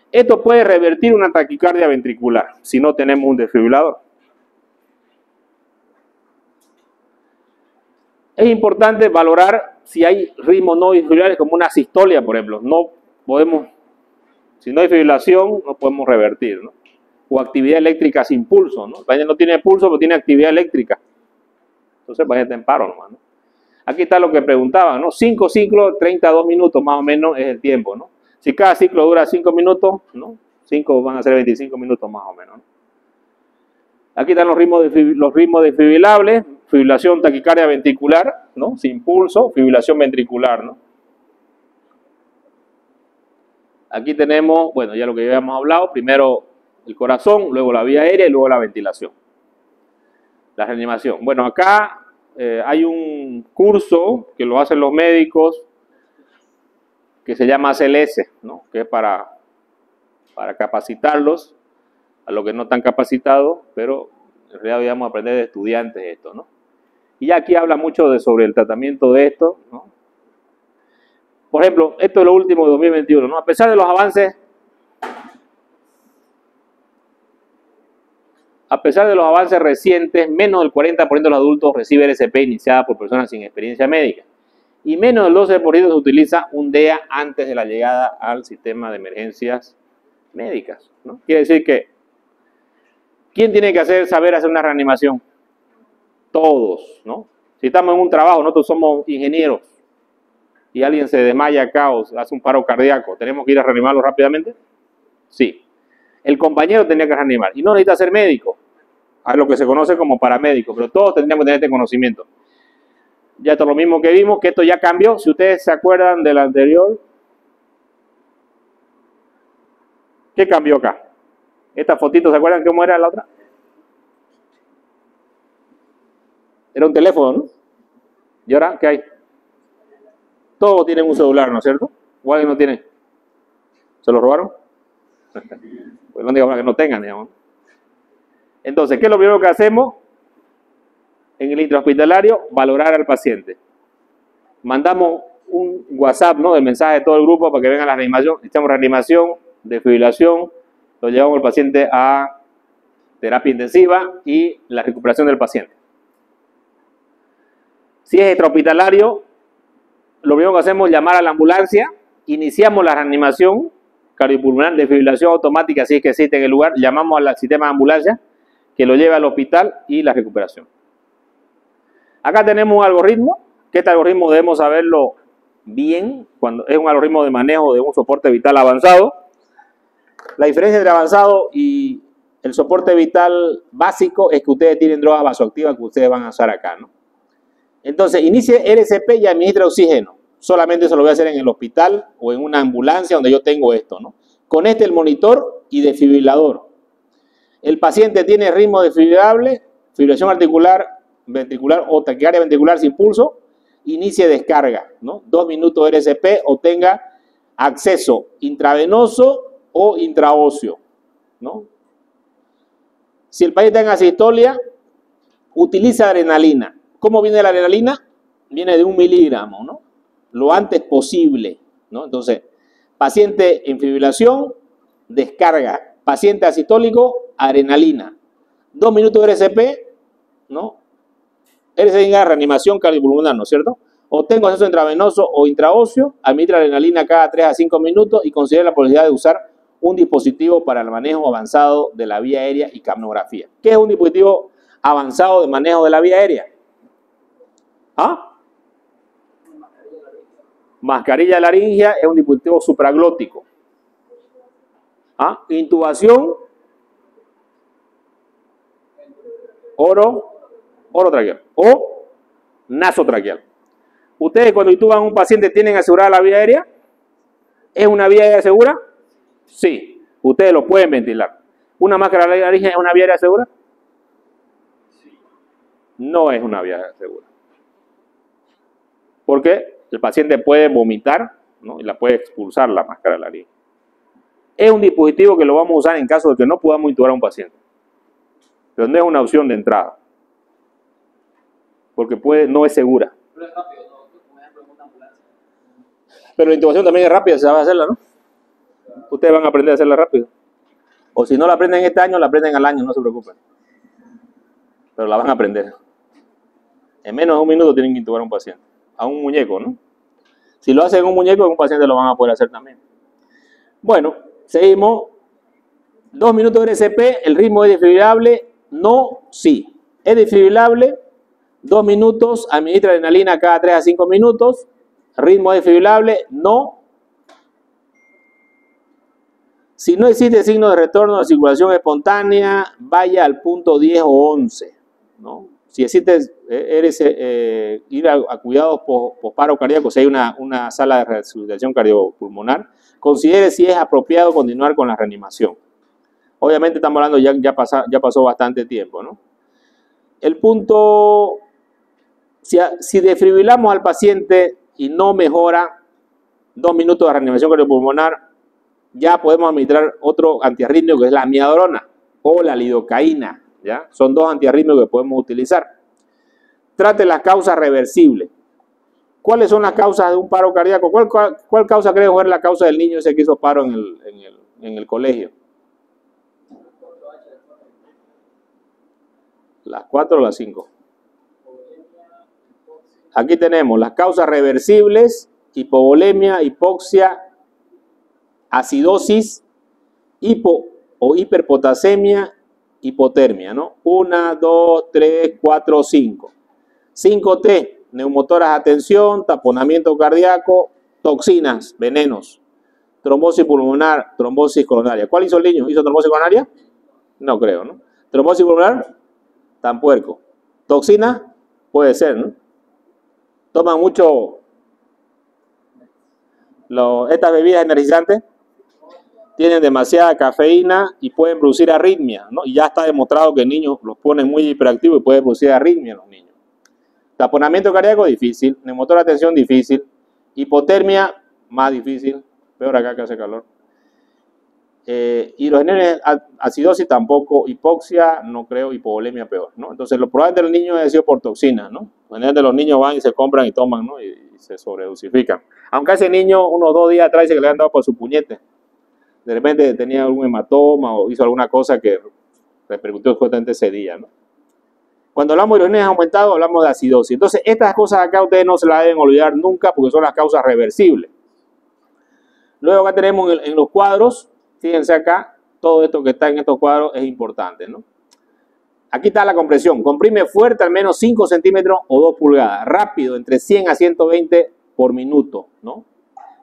Esto puede revertir una taquicardia ventricular si no tenemos un desfibrilador. Es importante valorar si hay ritmos no desfibrilares como una sistolia, por ejemplo. No podemos, si no hay fibrilación, no podemos revertir, ¿no? O actividad eléctrica sin pulso, ¿no? El paciente no tiene pulso, pero tiene actividad eléctrica. Entonces el paciente está en paro nomás, ¿no? Aquí está lo que preguntaban, ¿no? 5 ciclos, 32 minutos más o menos es el tiempo, ¿no? Si cada ciclo dura 5 minutos, ¿no? 5 van a ser 25 minutos más o menos, ¿no? Aquí están los ritmos desfibrilables, fibrilación taquicardia ventricular, ¿no? Sin pulso, fibrilación ventricular, ¿no? Aquí tenemos, bueno, ya lo que ya habíamos hablado, primero el corazón, luego la vía aérea y luego la ventilación. La reanimación. Bueno, acá hay un curso que lo hacen los médicos que se llama ACLS, ¿no? Que es para capacitarlos a los que no están capacitados, pero en realidad debemos aprender de estudiantes esto, ¿no? Y ya aquí habla mucho sobre el tratamiento de esto, ¿no? Por ejemplo, esto es lo último de 2021, ¿no? A pesar de los avances, recientes, menos del 40% de los adultos recibe RCP iniciada por personas sin experiencia médica. Y menos del 12% se utiliza un DEA antes de la llegada al sistema de emergencias médicas, ¿no? Quiere decir que, ¿quién tiene que saber hacer una reanimación? Todos, ¿no? Si estamos en un trabajo, nosotros somos ingenieros, y alguien se desmaya acá o hace un paro cardíaco, ¿tenemos que ir a reanimarlo rápidamente? Sí. El compañero tenía que reanimar, y no necesita ser médico, a lo que se conoce como paramédico, pero todos tendríamos que tener este conocimiento. Ya esto es lo mismo que vimos, que esto ya cambió. Si ustedes se acuerdan del anterior, ¿qué cambió acá? Esta fotito, ¿se acuerdan cómo era la otra? Era un teléfono, ¿no? ¿Y ahora qué hay? Todos tienen un celular, ¿no es cierto? ¿O alguien no tiene? ¿Se lo robaron? Pues no digamos que no tengan, digamos. Entonces, ¿qué es lo primero que hacemos en el intrahospitalario? Valorar al paciente. Mandamos un WhatsApp, ¿no?, del mensaje de todo el grupo para que venga la reanimación. Echamos reanimación, desfibrilación, lo llevamos al paciente a terapia intensiva y la recuperación del paciente. Si es extrahospitalario, lo primero que hacemos es llamar a la ambulancia, iniciamos la reanimación cardiopulmonar, desfibrilación automática, si es que existe en el lugar, llamamos al sistema de ambulancia que lo lleve al hospital y la recuperación. Acá tenemos un algoritmo, que este algoritmo debemos saberlo bien, cuando es un algoritmo de manejo de un soporte vital avanzado. La diferencia entre avanzado y el soporte vital básico es que ustedes tienen drogas vasoactivas que ustedes van a usar acá, ¿no? Entonces, inicie RCP y administre oxígeno. Solamente eso lo voy a hacer en el hospital o en una ambulancia donde yo tengo esto, ¿no? Conecte el monitor y desfibrilador. El paciente tiene ritmo desfibrilable, fibrilación articular, ventricular o taquicardia ventricular sin pulso. Inicie descarga, ¿no? 2 minutos RCP o tenga acceso intravenoso o intraóseo, ¿no? Si el paciente está en asistolia, utiliza adrenalina. ¿Cómo viene la adrenalina? Viene de 1 miligramo, ¿no? Lo antes posible, ¿no? Entonces, paciente en fibrilación, descarga. Paciente asistólico, adrenalina. 2 minutos de RCP, ¿no? RCP reanimación cardiopulmonar, ¿no es cierto? O tengo acceso intravenoso o intraóseo, administra adrenalina cada 3 a 5 minutos y considera la posibilidad de usar un dispositivo para el manejo avanzado de la vía aérea y capnografía. ¿Qué es un dispositivo avanzado de manejo de la vía aérea? ¿Ah? Mascarilla laringea es un dispositivo supraglótico. ¿Ah? Intubación orotraqueal o nasotraqueal. ¿Ustedes cuando intuban a un paciente tienen asegurada la vía aérea? ¿Es una vía aérea segura? Sí, ustedes lo pueden ventilar. ¿Una máscara laringea es una vía aérea segura? No es una vía aérea segura. Porque el paciente puede vomitar, ¿no?, y la puede expulsar la máscara laringea. Es un dispositivo que lo vamos a usar en caso de que no podamos intubar a un paciente. Pero no es una opción de entrada. Porque no es segura. Pero es rápido, ¿no? Como ejemplo, en una ambulancia. Pero la intubación también es rápida, se va a hacerla, ¿no? Ustedes van a aprender a hacerla rápido. O si no la aprenden este año, la aprenden al año, no se preocupen. Pero la van a aprender. En menos de 1 minuto tienen que intubar a un paciente. A un muñeco, ¿no? Si lo hacen en un muñeco, en un paciente lo van a poder hacer también. Bueno, seguimos. 2 minutos de RCP, el ritmo es desfibrilable. No, sí. Es desfibrilable. 2 minutos, administra adrenalina cada 3 a 5 minutos. Ritmo desfibrilable. No. Si no existe signo de retorno de circulación espontánea, vaya al punto 10 o 11, ¿no? Si existe ir a cuidados posparo cardíaco, si hay una sala de resucitación cardiopulmonar, considere si es apropiado continuar con la reanimación. Obviamente estamos hablando, ya pasó bastante tiempo, ¿no? El punto, si desfibrilamos al paciente y no mejora, 2 minutos de reanimación cardiopulmonar, ya podemos administrar otro antiarrítmico que es la amiodarona o la lidocaína, ¿ya? Son 2 antiarrítmicos que podemos utilizar. Trate las causas reversibles. ¿Cuáles son las causas de un paro cardíaco? ¿Cuál causa cree ser la causa del niño ese que hizo paro en el colegio? ¿Las 4 o las 5? Aquí tenemos las causas reversibles: hipovolemia, hipoxia, acidosis, hipo o hiperpotasemia, hipotermia, ¿no? 1, 2, 3, 4, 5. 5T, neumotoras a tensión, taponamiento cardíaco, toxinas, venenos, trombosis pulmonar, trombosis coronaria. ¿Cuál hizo el niño? ¿Hizo trombosis coronaria? No creo, ¿no? Trombosis pulmonar, tampoco. Toxina, puede ser, ¿no? Toman mucho estas bebidas energizantes, tienen demasiada cafeína y pueden producir arritmia, ¿no? Y ya está demostrado que el niño los pone muy hiperactivos y puede producir arritmia en los niños. Taponamiento cardíaco, difícil. Neumotora a tensión, difícil. Hipotermia, más difícil. Peor acá que hace calor. Hidrogeneres, acidosis tampoco. Hipoxia, no creo. Hipovolemia, peor, ¿no? Entonces, lo probable del niño ha sido por toxinas, ¿no? Generalmente los niños van y se compran y toman, ¿no? Y se sobredosifican. Aunque a ese niño, unos 2 días atrás, dice que le han dado por su puñete. De repente tenía algún hematoma o hizo alguna cosa que repercutió fuertemente ese día, ¿no? Cuando hablamos de hidrogeneres aumentados, hablamos de acidosis. Entonces, estas cosas acá ustedes no se las deben olvidar nunca porque son las causas reversibles. Luego acá tenemos en los cuadros, fíjense acá, todo esto que está en estos cuadros es importante, ¿no? Aquí está la compresión. Comprime fuerte al menos 5 centímetros o 2 pulgadas. Rápido, entre 100 a 120 por minuto, ¿no?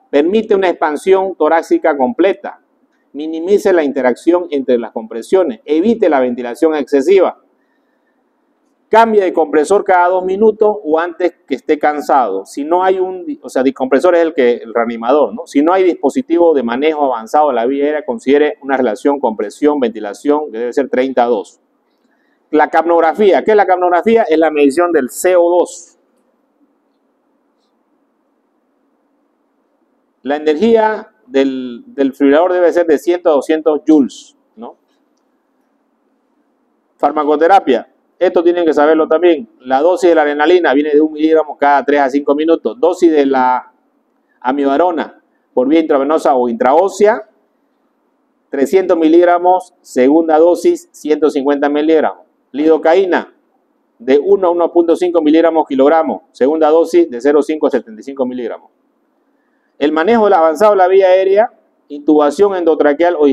Permite una expansión torácica completa. Minimice la interacción entre las compresiones. Evite la ventilación excesiva. Cambie de compresor cada 2 minutos o antes que esté cansado. Si no hay discompresor es el reanimador, ¿no? Si no hay dispositivo de manejo avanzado de la vía aérea, considere una relación compresión-ventilación que debe ser 30-2. La capnografía. ¿Qué es la capnografía? Es la medición del CO2. La energía del desfibrilador debe ser de 100 a 200 joules, ¿no? Farmacoterapia. Esto tienen que saberlo también. La dosis de la adrenalina viene de 1 miligramo cada 3 a 5 minutos. Dosis de la amiodarona por vía intravenosa o intraósea, 300 miligramos. Segunda dosis, 150 miligramos. Lidocaína, de 1 a 1.5 miligramos kilogramos. Segunda dosis, de 0,5 a 75 miligramos. El manejo del avanzado de la vía aérea, intubación endotraqueal o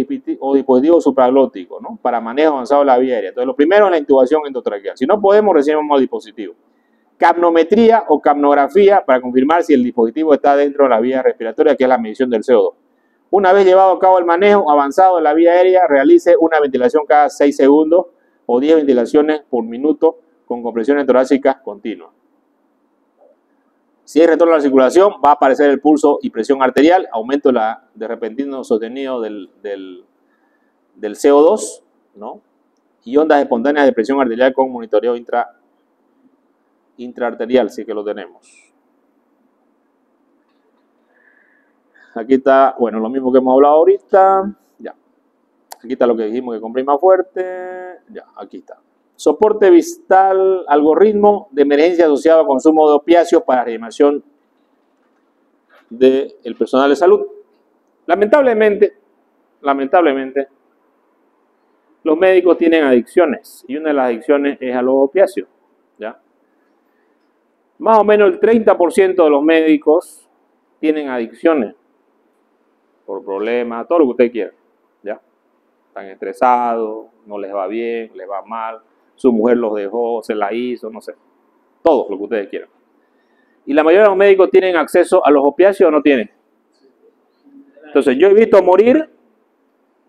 dispositivo supraglótico, ¿no? Para manejo avanzado de la vía aérea. Entonces, lo primero es la intubación endotraqueal. Si no podemos, recién vamos al dispositivo. Capnometría o capnografía para confirmar si el dispositivo está dentro de la vía respiratoria, que es la medición del CO2. Una vez llevado a cabo el manejo avanzado de la vía aérea, realice una ventilación cada 6 segundos o 10 ventilaciones por minuto con compresiones torácicas continuas. Si hay retorno a la circulación, va a aparecer el pulso y presión arterial, aumento de repentino sostenido del CO2, ¿no? Y ondas espontáneas de presión arterial con monitoreo intraarterial, sí que lo tenemos. Aquí está, bueno, lo mismo que hemos hablado ahorita. Ya. Aquí está lo que dijimos que comprima fuerte. Ya, aquí está. Soporte vital, algoritmo de emergencia asociado a consumo de opiáceos para reanimación del personal de salud. Lamentablemente, los médicos tienen adicciones y una de las adicciones es a los opiáceos, ¿ya? Más o menos el 30% de los médicos tienen adicciones por problemas, todo lo que usted quiera, ¿ya? Están estresados, no les va bien, les va mal. Su mujer los dejó, se la hizo, no sé. Todo lo que ustedes quieran. ¿Y la mayoría de los médicos tienen acceso a los opiáceos o no tienen? Entonces, yo he visto morir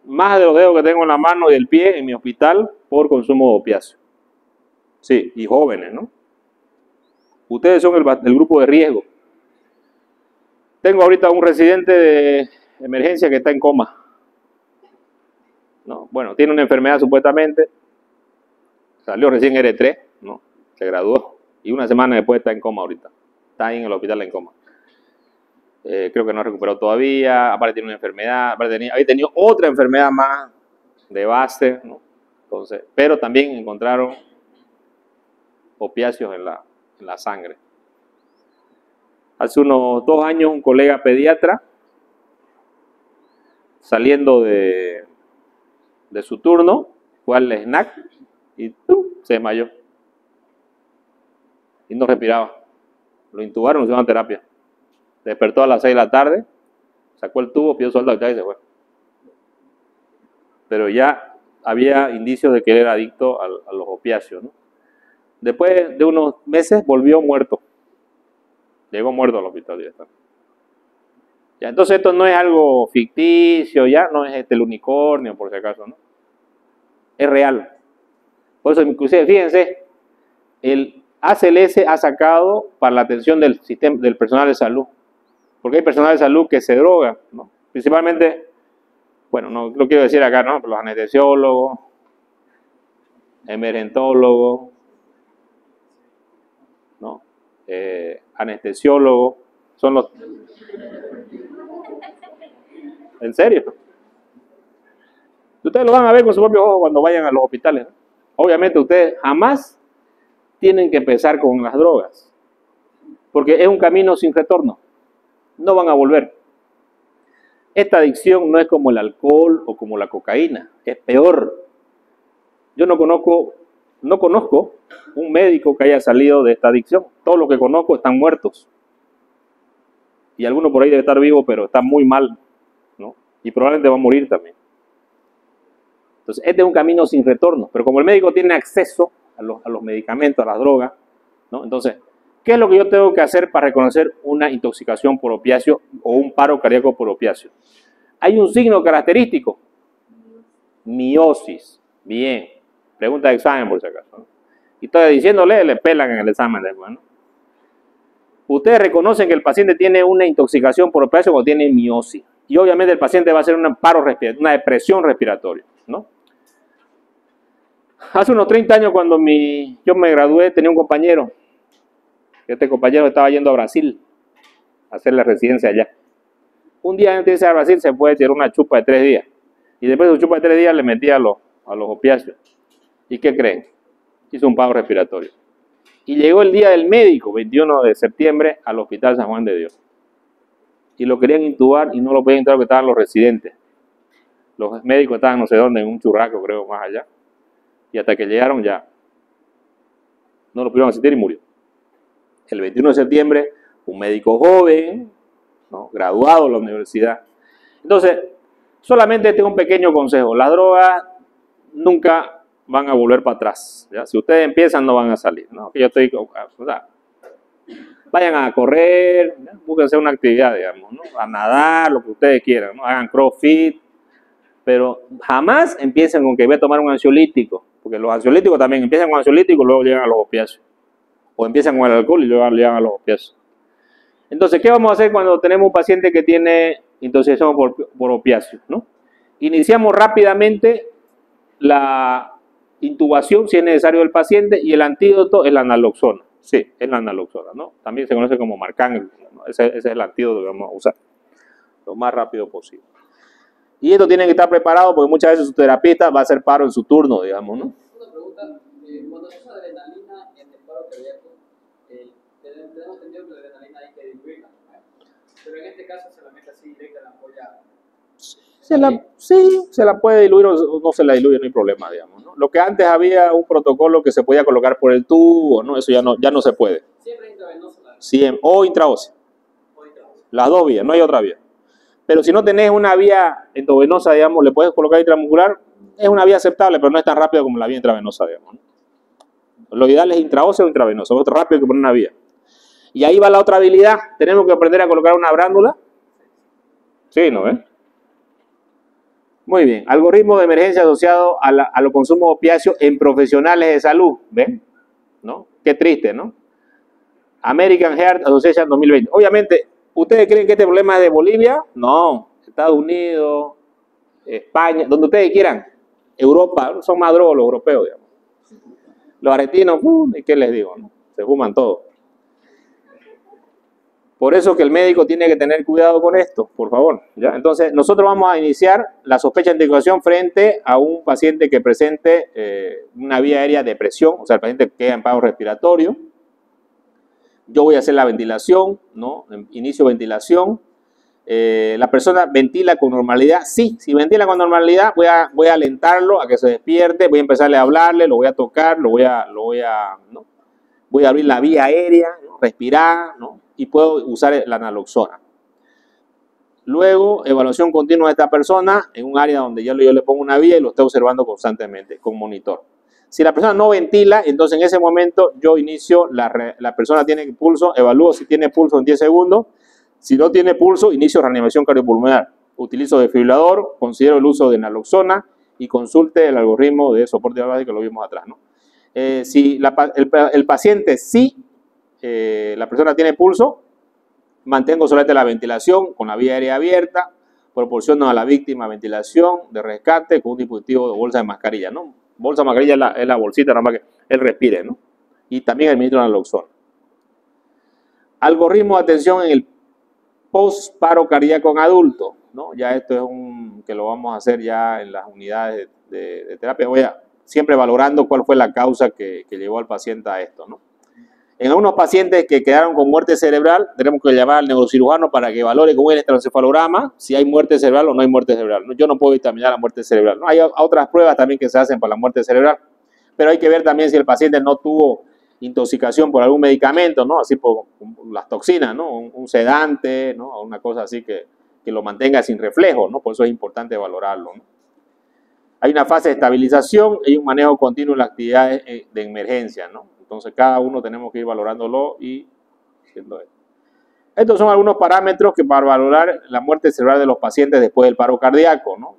más de los dedos que tengo en la mano y del pie en mi hospital por consumo de opiáceos. Sí, y jóvenes, ¿no? Ustedes son el grupo de riesgo. Tengo ahorita un residente de emergencia que está en coma. No, bueno, tiene una enfermedad supuestamente. Salió recién R3, ¿no? Se graduó y una semana después está en coma ahorita. Está ahí en el hospital en coma. Creo que no ha recuperado todavía. Aparte tiene una enfermedad. Aparte había tenido otra enfermedad más de base, ¿no? Entonces, pero también encontraron opiáceos en la sangre. Hace unos 2 años un colega pediatra, saliendo de su turno, fue al snack y ¡tum!, se desmayó. Y no respiraba. Lo intubaron, lo hicieron terapia. Despertó a las 6 de la tarde, sacó el tubo, pidió sueldo y se fue. Pero ya había indicios de que él era adicto a los opiáceos, ¿no? Después de unos meses volvió muerto. Llegó muerto al hospital directamente. Ya, entonces esto no es algo ficticio, ya no es el unicornio, por si acaso, ¿no? Es real. Por eso, inclusive, fíjense, el ACLS ha sacado para la atención del sistema del personal de salud, porque hay personal de salud que se droga, ¿no? Principalmente, bueno, no lo quiero decir acá, ¿no? Pero los anestesiólogos, emergentólogos, ¿no? Anestesiólogos, son los... ¿En serio? Ustedes lo van a ver con sus propios ojos cuando vayan a los hospitales, ¿no? Obviamente ustedes jamás tienen que empezar con las drogas, porque es un camino sin retorno. No van a volver. Esta adicción no es como el alcohol o como la cocaína, es peor. Yo no conozco un médico que haya salido de esta adicción. Todos los que conozco están muertos. Y alguno por ahí debe estar vivo, pero está muy mal, ¿no? Y probablemente va a morir también. Entonces, este es un camino sin retorno. Pero como el médico tiene acceso a los medicamentos, a las drogas, ¿no? Entonces, ¿qué es lo que yo tengo que hacer para reconocer una intoxicación por opiáceo o un paro cardíaco por opiáceo? Hay un signo característico. Miosis. Bien. Pregunta de examen, por si acaso, ¿no? Y estoy diciéndole, le pelan en el examen después, ¿no? Ustedes reconocen que el paciente tiene una intoxicación por opiáceo cuando tiene miosis. Y obviamente el paciente va a hacer un paro respiratorio, una depresión respiratoria, ¿no? Hace unos 30 años cuando yo me gradué, tenía un compañero. Este compañero estaba yendo a Brasil a hacer la residencia allá. Un día antes de irse a Brasil se fue a tirar una chupa de 3 días. Y después de su chupa de 3 días le metía a los opiáceos. ¿Y qué creen? Hizo un paro respiratorio. Y llegó el día del médico, 21 de septiembre, al Hospital San Juan de Dios. Y lo querían intubar y no lo podían intubar porque estaban los residentes. Los médicos estaban no sé dónde, en un churraco creo, más allá. Y hasta que llegaron ya no lo pudieron asistir y murió. El 21 de septiembre, un médico joven, ¿no?, graduado de la universidad. Entonces, solamente tengo un pequeño consejo. Las drogas nunca van a volver para atrás, ¿ya? Si ustedes empiezan, no van a salir, ¿no? Yo estoy, o sea, vayan a correr, ¿ya? Búsquense una actividad, digamos, ¿no? A nadar, lo que ustedes quieran, ¿no? Hagan crossfit, pero jamás empiecen con que voy a tomar un ansiolítico, porque los ansiolíticos también empiezan con ansiolíticos y luego llegan a los opiáceos. O empiezan con el alcohol y luego llegan a los opiáceos. Entonces, ¿qué vamos a hacer cuando tenemos un paciente que tiene intoxicación por opiáceos, ¿no? Iniciamos rápidamente la intubación, si es necesario, del paciente, y el antídoto es la naloxona. Sí, es la naloxona, ¿no? También se conoce como Marcan, ¿no? Ese es el antídoto que vamos a usar lo más rápido posible. Y esto tienen que estar preparado porque muchas veces su terapeuta va a hacer paro en su turno, digamos, ¿no? Una pregunta, cuando se usa adrenalina en el paro cardíaco, tenemos entendido que la adrenalina hay que diluirla, ¿no? Pero en este caso se la mete así directa en la ampolla. Sí, se la puede diluir o no se la diluye, no hay problema, digamos, ¿no? Lo que antes había un protocolo que se podía colocar por el tubo, ¿no? Eso ya no se puede. Siempre intravenosa. Siempre, o intraósea. Las dos vías, no hay otra vía. Pero si no tenés una vía endovenosa, digamos, le puedes colocar intramuscular, es una vía aceptable, pero no es tan rápido como la vía intravenosa, digamos, ¿no? Lo ideal es intraósea o intravenosa, es rápido que poner una vía. Y ahí va la otra habilidad, tenemos que aprender a colocar una brándula. Sí, ¿no ves? Muy bien, algoritmo de emergencia asociado a los consumos opiáceos en profesionales de salud, ¿ven? ¿No? Qué triste, ¿no? American Heart Association 2020. Obviamente, ¿ustedes creen que este problema es de Bolivia? No, Estados Unidos, España, donde ustedes quieran. Europa, son más drogos los europeos, digamos. Los argentinos, ¿qué les digo? ¿No? Se fuman todo. Por eso que el médico tiene que tener cuidado con esto, por favor, ¿ya? Entonces, nosotros vamos a iniciar la sospecha de intoxicación frente a un paciente que presente una vía aérea de presión, o sea, el paciente queda en paro respiratorio. Yo voy a hacer la ventilación, ¿no? Inicio ventilación. La persona ventila con normalidad. Sí, si ventila con normalidad, voy a alentarlo a que se despierte, voy a empezarle a hablarle, lo voy a tocar, ¿no? Voy a abrir la vía aérea, ¿no? Respirar, ¿no? Y puedo usar la naloxona. Luego, evaluación continua de esta persona en un área donde yo le pongo una vía y lo estoy observando constantemente con monitor. Si la persona no ventila, entonces en ese momento yo inicio, la persona tiene pulso, evalúo si tiene pulso en 10 segundos. Si no tiene pulso, inicio reanimación cardiopulmonar. Utilizo desfibrilador, considero el uso de naloxona y consulte el algoritmo de soporte básico que lo vimos atrás, ¿no? Si el paciente sí, la persona tiene pulso, mantengo solamente la ventilación con la vía aérea abierta, proporciono a la víctima ventilación de rescate con un dispositivo de bolsa de mascarilla, ¿no? Bolsa de mascarilla es la bolsita, nada más que él respire, ¿no? Y también administro naloxona. Algoritmo de atención en el post-paro cardíaco en adulto, ¿no? Ya esto es que lo vamos a hacer ya en las unidades de terapia. Siempre valorando cuál fue la causa que llevó al paciente a esto, ¿no? En algunos pacientes que quedaron con muerte cerebral, tenemos que llamar al neurocirujano para que valore con el electroencefalograma si hay muerte cerebral o no hay muerte cerebral. Yo no puedo determinar la muerte cerebral, ¿no? Hay otras pruebas también que se hacen para la muerte cerebral, pero hay que ver también si el paciente no tuvo intoxicación por algún medicamento, ¿no? Así por las toxinas, ¿no? Un sedante, ¿no? Una cosa así que lo mantenga sin reflejo, ¿no? Por eso es importante valorarlo, ¿no? Hay una fase de estabilización y un manejo continuo de las actividades de emergencia, ¿no? Entonces, cada uno tenemos que ir valorándolo y haciendo esto. Estos son algunos parámetros que para valorar la muerte cerebral de los pacientes después del paro cardíaco, ¿no?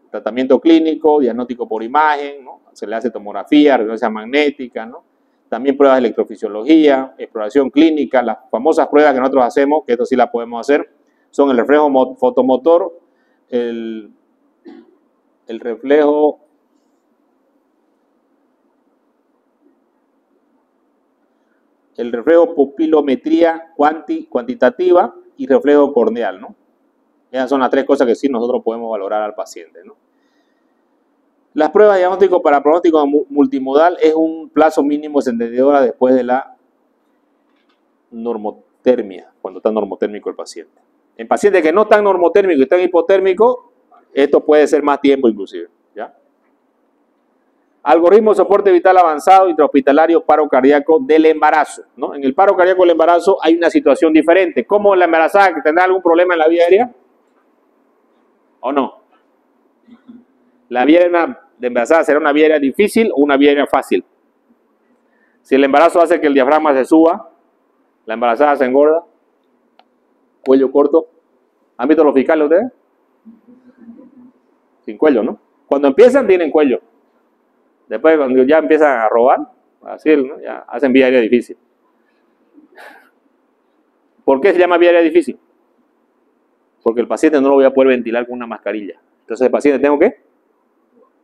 Tratamiento clínico, diagnóstico por imagen, ¿no? Se le hace tomografía, resonancia magnética, ¿no? También pruebas de electrofisiología, exploración clínica, las famosas pruebas que nosotros hacemos, que esto sí las podemos hacer, son el reflejo fotomotor, el reflejo pupilometría cuantitativa y reflejo corneal, ¿no? Esas son las tres cosas que sí nosotros podemos valorar al paciente, ¿no? Las pruebas de diagnóstico para pronóstico multimodal es un plazo mínimo de 72 horas después de la normotermia, cuando está normotérmico el paciente. En pacientes que no están normotérmicos y están hipotérmicos, esto puede ser más tiempo inclusive, ¿ya? Algoritmo de soporte vital avanzado intrahospitalario paro cardíaco del embarazo, ¿no? En el paro cardíaco del embarazo hay una situación diferente. ¿Cómo la embarazada que tendrá algún problema en la vía aérea? ¿O no? ¿La vía aérea de embarazada será una vía aérea difícil o una vía aérea fácil? Si el embarazo hace que el diafragma se suba, la embarazada se engorda, cuello corto. ¿Han visto los fiscales ustedes? Sin cuello, ¿no? Cuando empiezan tienen cuello. Después cuando ya empiezan a robar, así, ¿no? Ya hacen vía aérea difícil. ¿Por qué se llama vía aérea difícil? Porque el paciente no lo voy a poder ventilar con una mascarilla. Entonces el paciente tengo que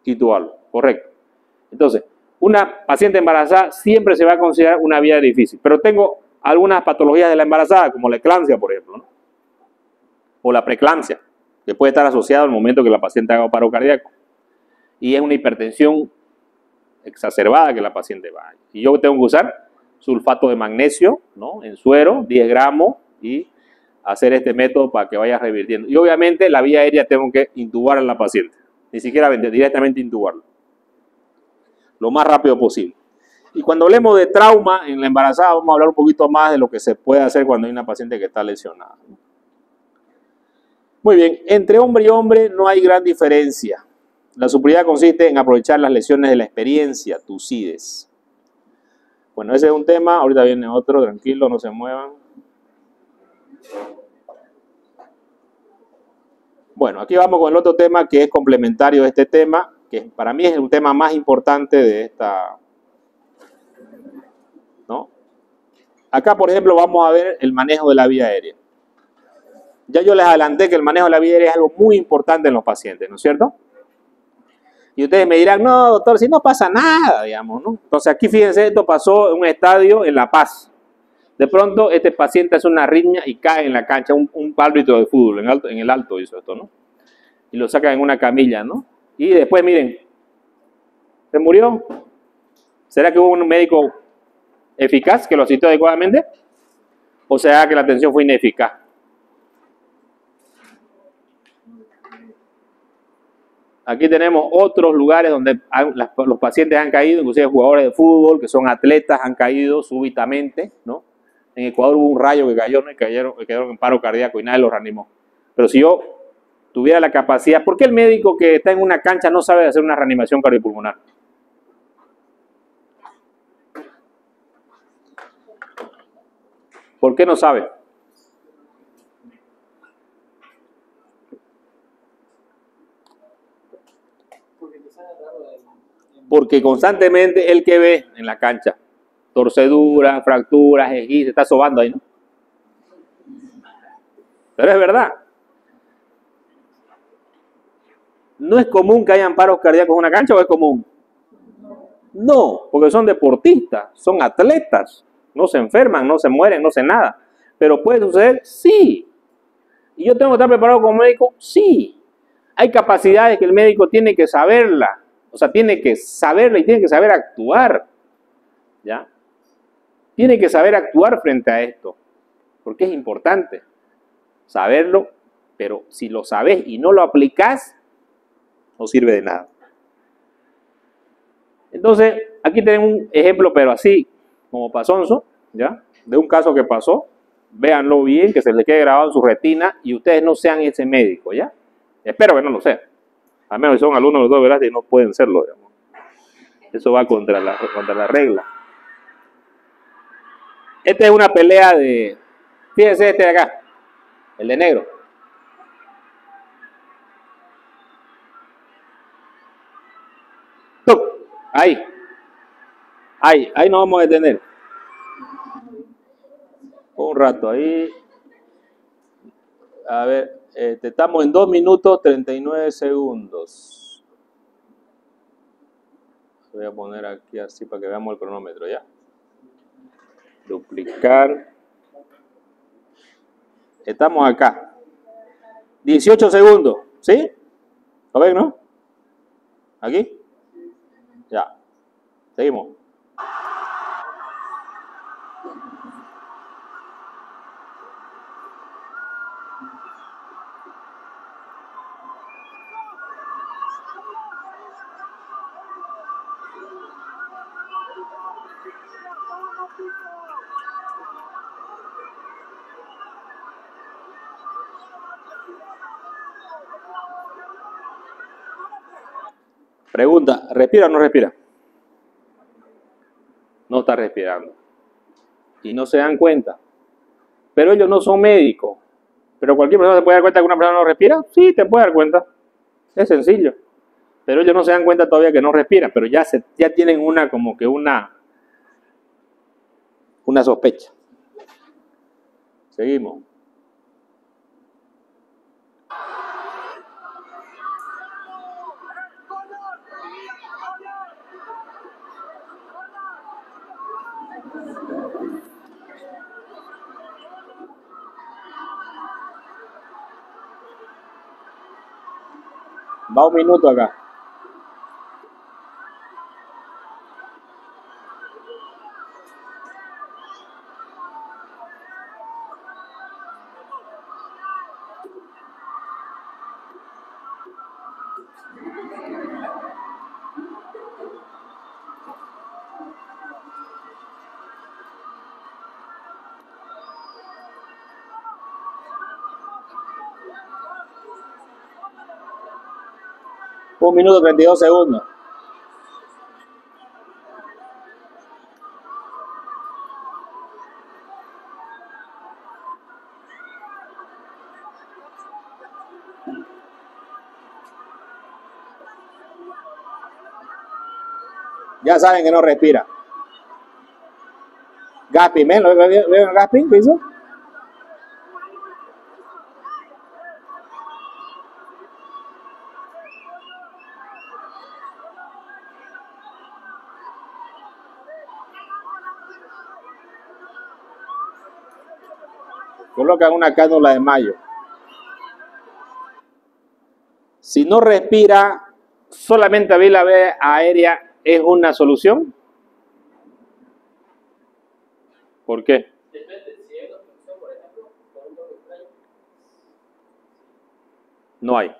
intubarlo, correcto. Entonces, una paciente embarazada siempre se va a considerar una vía aérea difícil. Pero tengo algunas patologías de la embarazada, como la eclampsia, por ejemplo, ¿no? O la preeclampsia, que puede estar asociada al momento que la paciente haga paro cardíaco. Y es una hipertensión exacerbada que la paciente va. Y yo tengo que usar sulfato de magnesio, ¿no? En suero, 10 gramos, y hacer este método para que vaya revirtiendo. Y obviamente la vía aérea tengo que intubar a la paciente, ni siquiera directamente intubarlo, lo más rápido posible. Y cuando hablemos de trauma en la embarazada, vamos a hablar un poquito más de lo que se puede hacer cuando hay una paciente que está lesionada. Muy bien, entre hombre y hombre no hay gran diferencia. La superioridad consiste en aprovechar las lesiones de la experiencia, TUCIDES. Bueno, ese es un tema, ahorita viene otro, tranquilo, no se muevan. Bueno, aquí vamos con el otro tema que es complementario a este tema, que para mí es un tema más importante de esta, ¿no? Acá, por ejemplo, vamos a ver el manejo de la vía aérea. Ya yo les adelanté que el manejo de la vía aérea es algo muy importante en los pacientes, ¿no es cierto? Y ustedes me dirán, no, doctor, si no pasa nada, digamos, ¿no? Entonces aquí fíjense, esto pasó en un estadio en La Paz. De pronto este paciente hace una arritmia y cae en la cancha, un árbitro de fútbol, en el alto hizo esto, ¿no? Y lo sacan en una camilla, ¿no? Y después, miren, ¿se murió? ¿Será que hubo un médico eficaz que lo asistió adecuadamente? o sea que la atención fue ineficaz. Aquí tenemos otros lugares donde los pacientes han caído, inclusive jugadores de fútbol que son atletas han caído súbitamente, ¿no? En Ecuador hubo un rayo que cayó, ¿no? Y quedaron en paro cardíaco y nadie los reanimó. Pero si yo tuviera la capacidad, ¿por qué el médico que está en una cancha no sabe hacer una reanimación cardiopulmonar? ¿Por qué no sabe? Porque constantemente el que ve en la cancha, torceduras, fracturas, esguinces, se está sobando ahí, ¿no? Pero es verdad. ¿No es común que hayan paros cardíacos en una cancha o es común? No, porque son deportistas, son atletas, no se enferman, no se mueren, no hacen nada. ¿Pero puede suceder? Sí. ¿Y yo tengo que estar preparado como médico? Sí. Hay capacidades que el médico tiene que saberla. O sea, tiene que saberla y tiene que saber actuar, ¿ya? Tiene que saber actuar frente a esto, porque es importante saberlo, pero si lo sabes y no lo aplicas, no sirve de nada. Entonces, aquí tenemos un ejemplo, pero así, como pasonzo, ¿ya? De un caso que pasó, véanlo bien, que se les quede grabado en su retina y ustedes no sean ese médico, ¿ya? Espero que no lo sean. Al menos si son alumnos los dos, ¿verdad? Y no pueden serlo, digamos. Eso va contra la regla. Esta es una pelea de... Fíjense este de acá, el de negro. ¡Tuc! Ahí. Ahí nos vamos a detener. Un rato ahí. A ver, estamos en 2 minutos 39 segundos. Voy a poner aquí así para que veamos el cronómetro, ¿ya? Duplicar. Estamos acá. 18 segundos, ¿sí? ¿Lo ven, no? ¿Aquí? Ya. Seguimos. Pregunta, ¿respira o no respira? No está respirando. Y no se dan cuenta. Pero ellos no son médicos. Pero cualquier persona se puede dar cuenta que una persona no respira. Sí, te puede dar cuenta. Es sencillo. Pero ellos no se dan cuenta todavía que no respiran. Pero ya tienen una sospecha. Seguimos. Va 1 minuto acá. Un minuto 32 segundos. Ya saben que no respira. Gasping, ¿ven el gasping que hizo? Colocan una cánula de mayo. Si no respira, solamente abrir la vía aérea es una solución. ¿Por qué? Depende, si hay 2 No hay.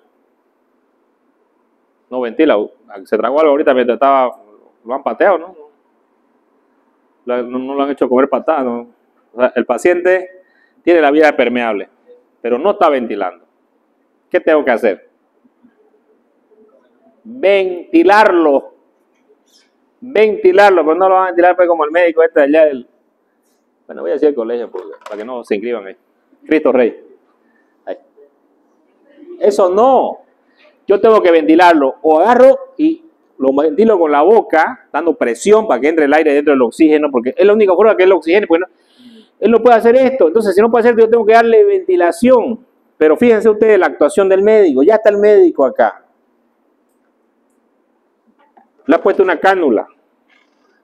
No ventila. Se tragó algo ahorita mientras estaba, lo han pateado, ¿no? No lo han hecho comer patada, ¿no? O sea, el paciente tiene la vía permeable, pero no está ventilando. ¿Qué tengo que hacer? Ventilarlo. Ventilarlo, pero no lo van a ventilar pues, como el médico este de allá del... Bueno, voy a decir el colegio para que no se inscriban ahí. Cristo Rey. Ahí. Eso no. Yo tengo que ventilarlo. O agarro y lo ventilo con la boca, dando presión para que entre el aire dentro del oxígeno, porque es la única forma que es el oxígeno. Pues no, él no puede hacer esto. Entonces, si no puede hacer, yo tengo que darle ventilación. Pero fíjense ustedes la actuación del médico. Ya está el médico acá. Le ha puesto una cánula.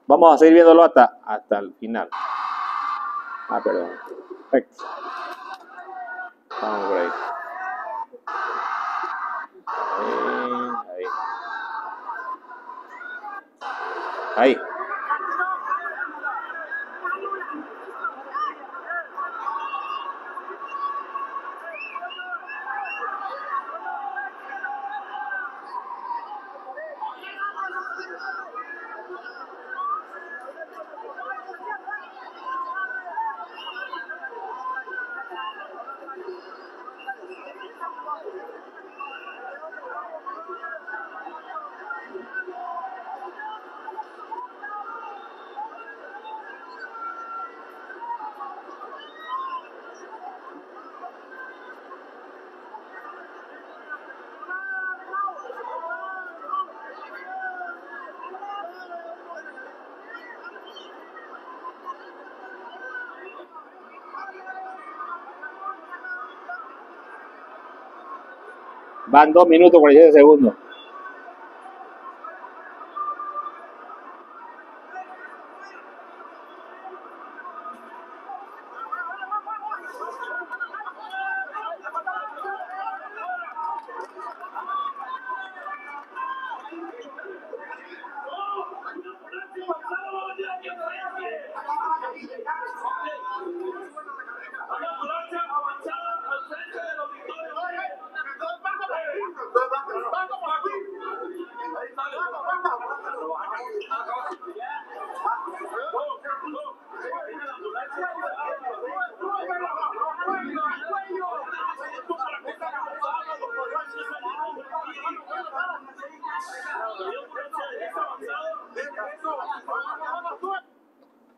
Vamos a seguir viéndolo hasta el final. Ah, perdón. Perfecto. Vamos por ahí. Ahí. Van 2 minutos 47 segundos.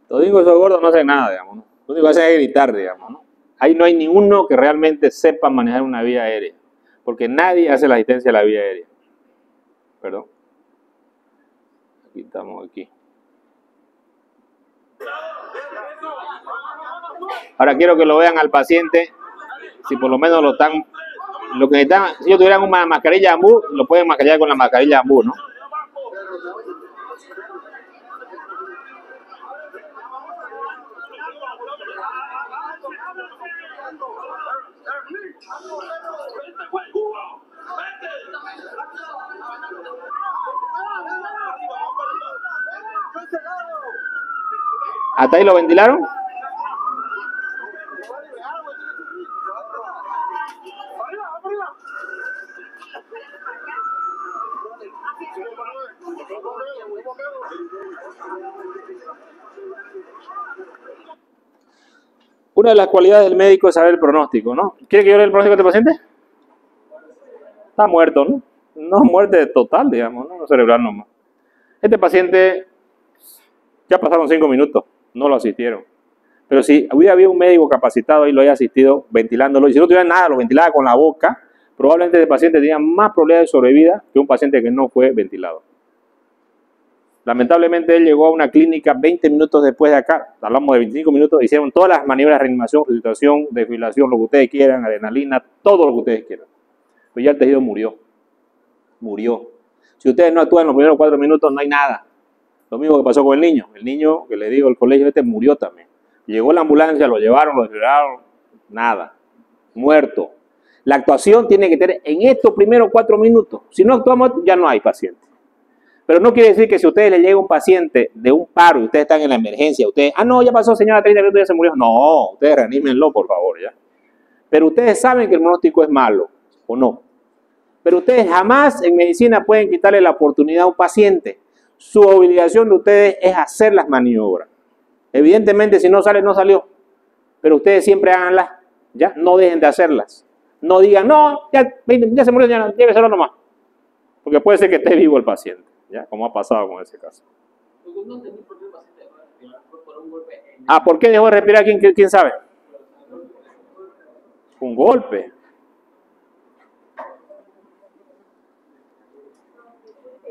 Los gringos esos gordos no hacen nada, digamos, ¿no? Lo único que hacen es gritar, digamos, ¿no? Ahí no hay ninguno que realmente sepa manejar una vía aérea, porque nadie hace la asistencia a la vía aérea. Perdón. Aquí estamos aquí. Ahora quiero que lo vean al paciente, si por lo menos lo están, lo que necesitan, si ellos tuvieran una mascarilla de ambú, lo pueden mascarillar con la mascarilla de ambú, ¿no? ¿Hasta ahí lo ventilaron? Una de las cualidades del médico es saber el pronóstico, ¿no? ¿Quiere que yo lea el pronóstico de este paciente? Está muerto, ¿no? No muerte total, digamos, no cerebral nomás. Este paciente, ya pasaron 5 minutos, no lo asistieron. Pero si hubiera habido un médico capacitado y lo haya asistido ventilándolo, y si no tuviera nada, lo ventilaba con la boca, probablemente este paciente tenía más probabilidades de sobrevida que un paciente que no fue ventilado. Lamentablemente él llegó a una clínica 20 minutos después de acá, hablamos de 25 minutos, hicieron todas las maniobras de reanimación, resucitación, desfibrilación, lo que ustedes quieran, adrenalina, todo lo que ustedes quieran. Pero ya el tejido murió. Murió. Si ustedes no actúan en los primeros 4 minutos, no hay nada. Lo mismo que pasó con el niño que le digo, el colegio este murió también. Llegó la ambulancia, lo llevaron, lo desfibrilaron, nada. Muerto. La actuación tiene que tener en estos primeros 4 minutos. Si no actuamos, ya no hay paciente. Pero no quiere decir que si a ustedes le llega un paciente de un paro y ustedes están en la emergencia, ustedes, no, ya pasó señora, 30 minutos, ya se murió. No, ustedes reanímenlo, por favor, ya. Pero ustedes saben que el pronóstico es malo, ¿o no? Pero ustedes jamás en medicina pueden quitarle la oportunidad a un paciente. Su obligación de ustedes es hacer las maniobras. Evidentemente, si no sale, no salió. Pero ustedes siempre háganlas, ¿ya? No dejen de hacerlas. No digan, no, ya se murió, ya no, lléveselo nomás. Porque puede ser que esté vivo el paciente, ¿ya? Como ha pasado con ese caso. Ah, ¿por qué dejó de respirar? ¿Quién sabe? Un golpe.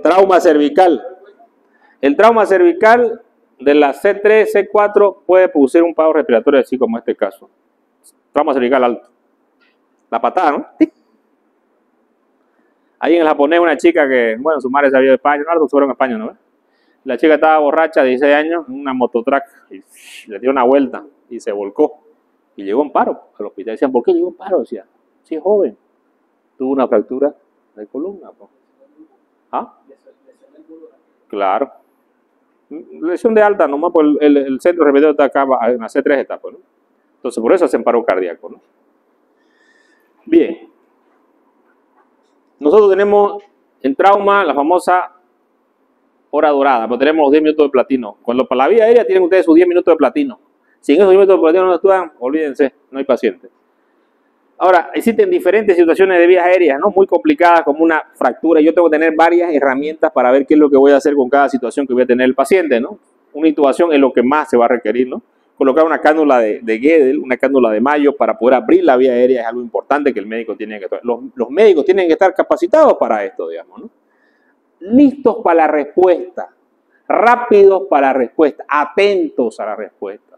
Trauma cervical. El trauma cervical de la C3, C4 puede producir un paro respiratorio así como este caso. Trauma cervical alto. La patada, ¿no? ¡Tic! Ahí en el japonés una chica que, bueno, su madre sabía de España, no, fueron a España, ¿no? La chica estaba borracha de 16 años en una mototrack y le dio una vuelta y se volcó. Y llegó en paro al hospital. Decían, ¿por qué llegó en paro? Decía, sí, es joven. Tuvo una fractura de columna. ¿No? ¿Ah? Claro. Lesión de alta nomás, porque el centro respiratorio está acá en la C3 etapa, ¿no? Entonces, por eso hacen paro cardíaco, ¿no? Bien. Nosotros tenemos en trauma la famosa hora dorada, pero tenemos los 10 minutos de platino. Cuando para la vía aérea tienen ustedes sus 10 minutos de platino. Si en esos 10 minutos de platino no estudian, olvídense, no hay paciente. Ahora, existen diferentes situaciones de vías aéreas, ¿no? Muy complicadas, como una fractura. Yo tengo que tener varias herramientas para ver qué es lo que voy a hacer con cada situación que voy a tener el paciente, ¿no? Una intubación es lo que más se va a requerir, ¿no? Colocar una cánula de Guedel, una cánula de Mayo para poder abrir la vía aérea es algo importante que el médico tiene que estar. Los médicos tienen que estar capacitados para esto, digamos, ¿no? Listos para la respuesta, rápidos para la respuesta, atentos a la respuesta,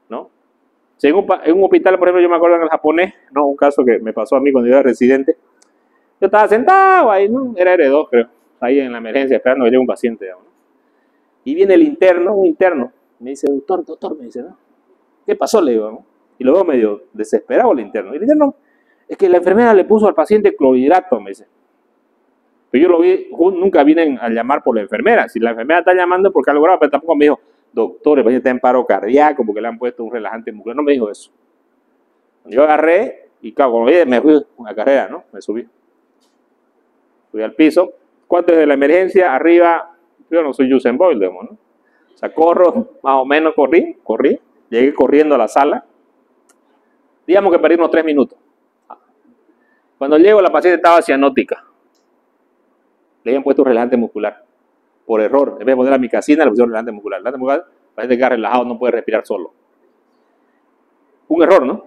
¿no? Si en un hospital, por ejemplo, yo me acuerdo en el japonés, ¿no? Un caso que me pasó a mí cuando yo era residente. Yo estaba sentado ahí, ¿no? Era R2, creo, ahí en la emergencia, esperando que llegue un paciente, digamos, ¿no? Y viene el interno, un interno, me dice, doctor, me dice, ¿no? ¿Qué pasó? Le digo, ¿no? Y lo veo medio desesperado el interno. Y el interno, es que la enfermera le puso al paciente clorhidrato, me dice. Pero yo lo vi, nunca vienen a llamar por la enfermera. Si la enfermera está llamando porque algo grave, pero tampoco me dijo, doctor, el paciente está en paro cardíaco porque le han puesto un relajante muscular. No me dijo eso. Yo agarré y claro, como me fui a la carrera, ¿no? Me subí. Fui al piso. ¿Cuánto es de la emergencia? Arriba, yo no soy Usain Bolt, digamos, ¿no? O sea, corro, más o menos corrí. Llegué corriendo a la sala. Digamos que perdí unos 3 minutos. Cuando llego, la paciente estaba cianótica. Le habían puesto un relajante muscular. Por error. En vez de poner la micacina, le pusieron relajante muscular. El relajante muscular, parece que está relajado, no puede respirar solo. Un error, ¿no?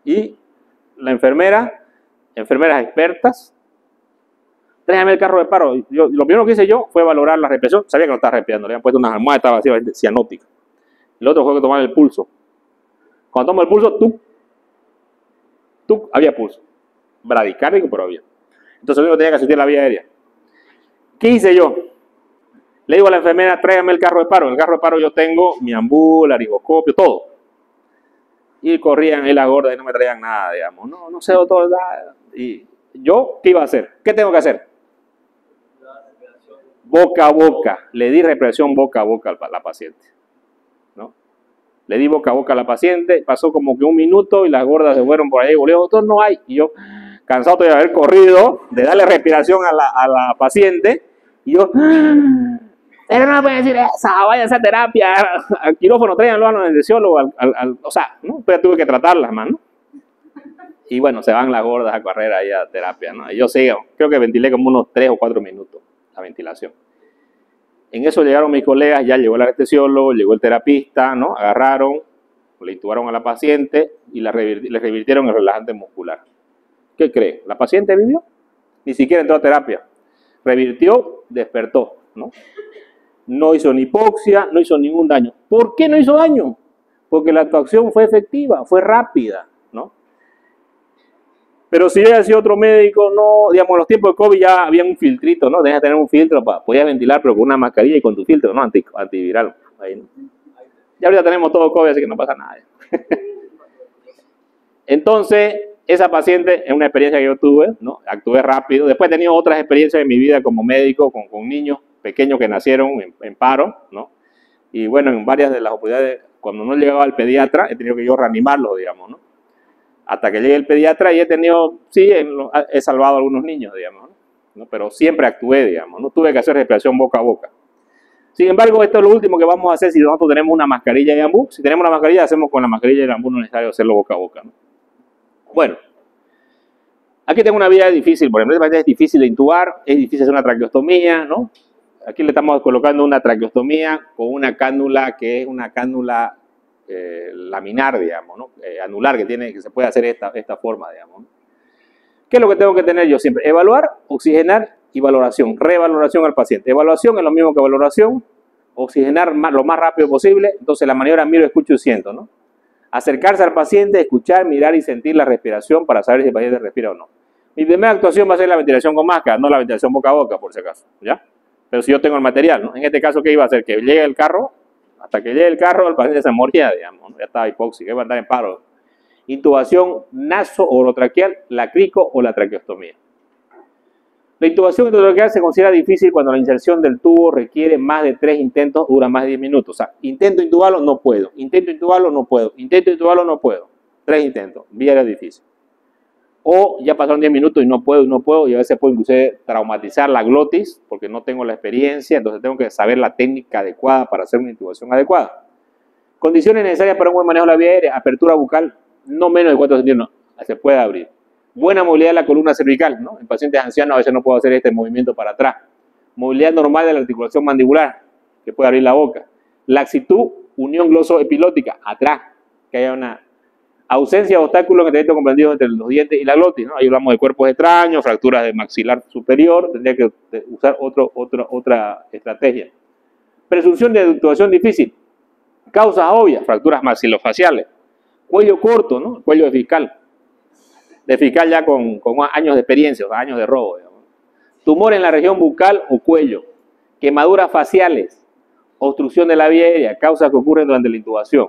Y la enfermeras expertas, tráigame el carro de paro. Lo primero que hice yo fue valorar la respiración. Sabía que no estaba respirando. Le habían puesto unas almohadas, estaba así, cianótica. El otro fue que tomar el pulso. Cuando tomo el pulso, había pulso. Bradicárdico, pero había. Entonces, lo único que tenía que asistir a la vía aérea. ¿Qué hice yo? Le digo a la enfermera, tráigame el carro de paro. En el carro de paro yo tengo mi ambul, laringoscopio, todo. Y corrían ahí las gordas y no me traían nada, digamos. No sé, doctor. Y yo, ¿qué iba a hacer? ¿Qué tengo que hacer? Boca a boca. Le di respiración boca a boca a la paciente. ¿No? Le di boca a boca a la paciente. Pasó como que 1 minuto y las gordas se fueron por ahí. Y digo, doctor, no hay. Y yo, cansado de haber corrido, de darle respiración a la paciente. Y yo, pero no me pueden decir esa, vaya a hacer terapia, al quirófano, tráiganlo al anestesiólogo, o sea, ¿no? Pero tuve que tratarlas más, ¿no? Y bueno, se van las gordas a correr ahí a terapia, ¿no? Y yo sigo, creo que ventilé como unos 3 o 4 minutos la ventilación. En eso llegaron mis colegas, ya llegó el anestesiólogo, llegó el terapista, ¿no? Agarraron, le intubaron a la paciente y le revirtieron el relajante muscular. ¿Qué cree? ¿La paciente vivió? Ni siquiera entró a terapia. Revirtió, despertó, ¿no? No hizo ni hipoxia, no hizo ningún daño. ¿Por qué no hizo daño? Porque la actuación fue efectiva, fue rápida, ¿no? Pero si hubiera sido otro médico, no, digamos, en los tiempos de COVID ya había un filtrito, ¿no? Tenías que tener un filtro, podías ventilar, pero con una mascarilla y con tu filtro, ¿no? Antiviral. Ahí, ¿no? Ya ahorita tenemos todo COVID, así que no pasa nada. Entonces, esa paciente es una experiencia que yo tuve, ¿no? Actué rápido. Después he tenido otras experiencias en mi vida como médico, con niños pequeños que nacieron en paro, ¿no? Y bueno, en varias de las oportunidades, cuando no llegaba al pediatra, he tenido que yo reanimarlos, digamos, ¿no? hasta que llegue el pediatra y he tenido, sí, he salvado a algunos niños, digamos, ¿no? Pero siempre actué, digamos, no tuve que hacer respiración boca a boca. Sin embargo, esto es lo último que vamos a hacer si nosotros tenemos una mascarilla de ambú. Si tenemos una mascarilla, hacemos con la mascarilla de ambú, no es necesario hacerlo boca a boca, ¿no? Bueno, aquí tengo una vía difícil, por ejemplo, es difícil de intubar, es difícil hacer una traqueostomía, ¿no? Aquí le estamos colocando una traqueostomía con una cánula que es una cánula laminar, digamos, ¿no? Anular, que se puede hacer esta forma, digamos, ¿no? ¿Qué es lo que tengo que tener yo siempre? Evaluar, oxigenar y valoración. Revaloración al paciente. Evaluación es lo mismo que valoración. Oxigenar lo más rápido posible. Entonces la maniobra miro, escucho y siento, ¿no? Acercarse al paciente, escuchar, mirar y sentir la respiración para saber si el paciente respira o no. Mi primera actuación va a ser la ventilación con máscara, no la ventilación boca a boca, por si acaso, ¿ya? Pero si yo tengo el material, ¿no? En este caso, ¿qué iba a hacer? Que llegue el carro, hasta que llegue el carro, el paciente se moría, digamos, ¿no? Ya estaba hipóxico, iba a andar en paro. Intubación naso-orotraqueal, la crico o la traqueostomía. La intubación endotraqueal se considera difícil cuando la inserción del tubo requiere más de 3 intentos, dura más de 10 minutos. O sea, intento intubarlo, no puedo. Intento intubarlo, no puedo. Intento intubarlo, no puedo. 3 intentos. Vía era difícil. O ya pasaron 10 minutos y no puedo, y a veces puedo inclusive traumatizar la glotis porque no tengo la experiencia, entonces tengo que saber la técnica adecuada para hacer una intubación adecuada. Condiciones necesarias para un buen manejo de la vía aérea: apertura bucal no menos de 4 centímetros, se puede abrir. Buena movilidad de la columna cervical, ¿no? En pacientes ancianos a veces no puedo hacer este movimiento para atrás. Movilidad normal de la articulación mandibular, que puede abrir la boca. Laxitud, unión glosoepilótica, atrás, que haya una ausencia de obstáculos en el trayecto comprendido entre los dientes y la glotis, ¿no? Ahí hablamos de cuerpos extraños, fracturas de maxilar superior, tendría que usar otra estrategia. Presunción de intubación difícil. Causas obvias, fracturas maxilofaciales. Cuello corto, ¿no? Cuello de fiscal. De fiscal ya con años de experiencia, o sea, años de robo, digamos. Tumor en la región bucal o cuello. Quemaduras faciales. Obstrucción de la vía aérea, causas que ocurren durante la intubación.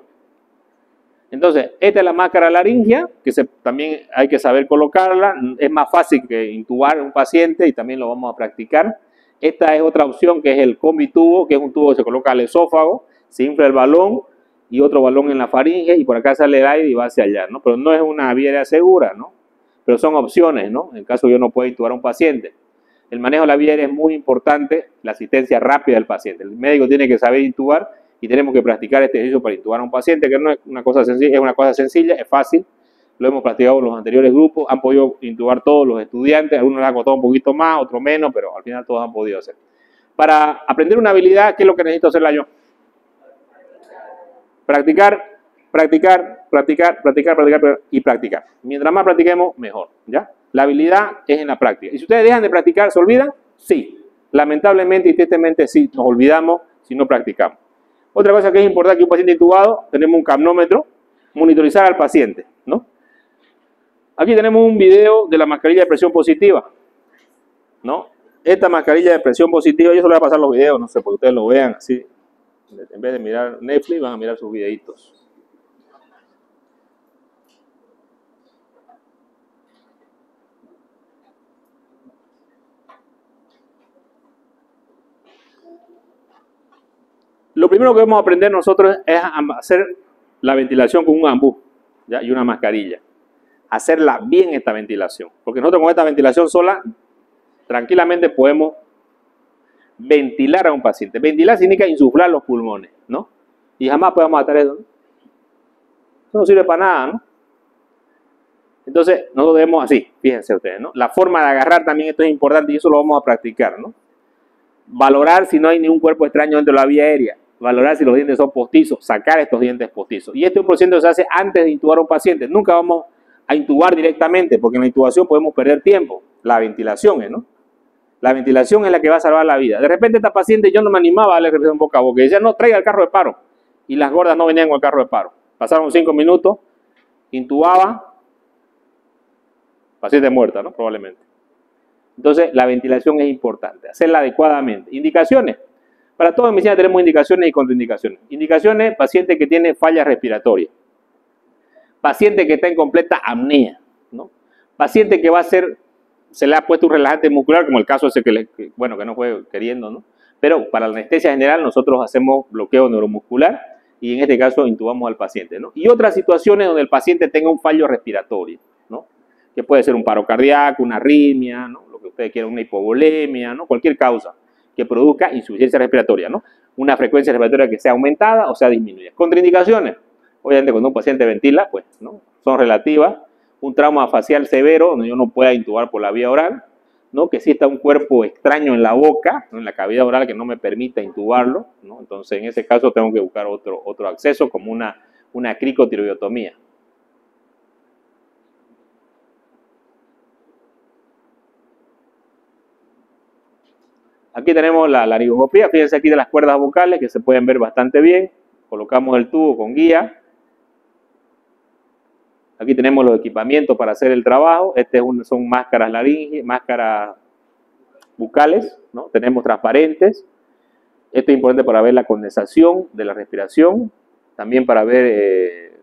Entonces, esta es la máscara laringea, que también hay que saber colocarla. Es más fácil que intubar a un paciente y también lo vamos a practicar. Esta es otra opción, que es el combitubo, que es un tubo que se coloca al esófago, se infla el balón y otro balón en la faringe y por acá sale el aire y va hacia allá, ¿no? Pero no es una vía aérea segura, ¿no? Pero son opciones, ¿no? En caso yo no pueda intubar a un paciente. El manejo de la vía aérea es muy importante, la asistencia rápida del paciente. El médico tiene que saber intubar y tenemos que practicar este ejercicio para intubar a un paciente, que no es una cosa sencilla, es una cosa sencilla, es fácil. Lo hemos practicado en los anteriores grupos, han podido intubar todos los estudiantes, algunos les ha costado un poquito más, otros menos, pero al final todos han podido hacer. Para aprender una habilidad, ¿qué es lo que necesito hacerla yo? Practicar y practicar. Mientras más practiquemos, mejor, ¿ya? La habilidad es en la práctica. ¿Y si ustedes dejan de practicar, se olvidan? Sí. Lamentablemente y tristemente sí, nos olvidamos si no practicamos. Otra cosa que es importante que un paciente intubado, tenemos un capnómetro, monitorizar al paciente, ¿no? Aquí tenemos un video de la mascarilla de presión positiva, ¿no? Esta mascarilla de presión positiva, yo se lo voy a pasar los videos, no sé, porque ustedes lo vean así. En vez de mirar Netflix, van a mirar sus videitos. Lo primero que vamos a aprender nosotros es a hacer la ventilación con un ambú, ¿ya? Y una mascarilla. Hacerla bien esta ventilación. Porque nosotros con esta ventilación sola, tranquilamente podemos ventilar a un paciente. Ventilar significa insuflar los pulmones, ¿no? Y jamás podemos matar eso, ¿no? Eso no sirve para nada, ¿no? Entonces, nosotros debemos así, fíjense ustedes, ¿no? La forma de agarrar también, esto es importante y eso lo vamos a practicar, ¿no? Valorar si no hay ningún cuerpo extraño dentro de la vía aérea. Valorar si los dientes son postizos, sacar estos dientes postizos. Y este es un procedimiento que se hace antes de intubar a un paciente. Nunca vamos a intubar directamente, porque en la intubación podemos perder tiempo. La ventilación es, ¿no? La ventilación es la que va a salvar la vida. De repente esta paciente yo no me animaba a darle respiración boca a boca. Y decía, no, traiga el carro de paro. Y las gordas no venían con el carro de paro. Pasaron 5 minutos, intubaba, paciente muerta, ¿no? Probablemente. Entonces, la ventilación es importante, hacerla adecuadamente. Indicaciones. Para toda medicina tenemos indicaciones y contraindicaciones. Indicaciones, paciente que tiene falla respiratoria. Paciente que está en completa apnea, ¿no? Paciente que va a ser, se le ha puesto un relajante muscular, como el caso ese que no fue queriendo, ¿no? Pero para la anestesia general nosotros hacemos bloqueo neuromuscular y en este caso intubamos al paciente, ¿no? Y otras situaciones donde el paciente tenga un fallo respiratorio, ¿no? Que puede ser un paro cardíaco, una arritmia, ¿no? Lo que ustedes quieran, una hipovolemia, ¿no? Cualquier causa que produzca insuficiencia respiratoria, ¿no? Una frecuencia respiratoria que sea aumentada o sea disminuida. Contraindicaciones, obviamente cuando un paciente ventila, pues, ¿no? Son relativas. Un trauma facial severo, donde yo no pueda intubar por la vía oral, ¿no? Que exista un cuerpo extraño en la boca, ¿no? En la cavidad oral que no me permita intubarlo, ¿no? Entonces, en ese caso tengo que buscar otro acceso, como una cricotiroidotomía. Aquí tenemos la laringoscopía, fíjense aquí de las cuerdas vocales que se pueden ver bastante bien. Colocamos el tubo con guía. Aquí tenemos los equipamientos para hacer el trabajo. Son máscaras laringe, máscaras bucales, ¿no? Tenemos transparentes. Esto es importante para ver la condensación de la respiración, también para ver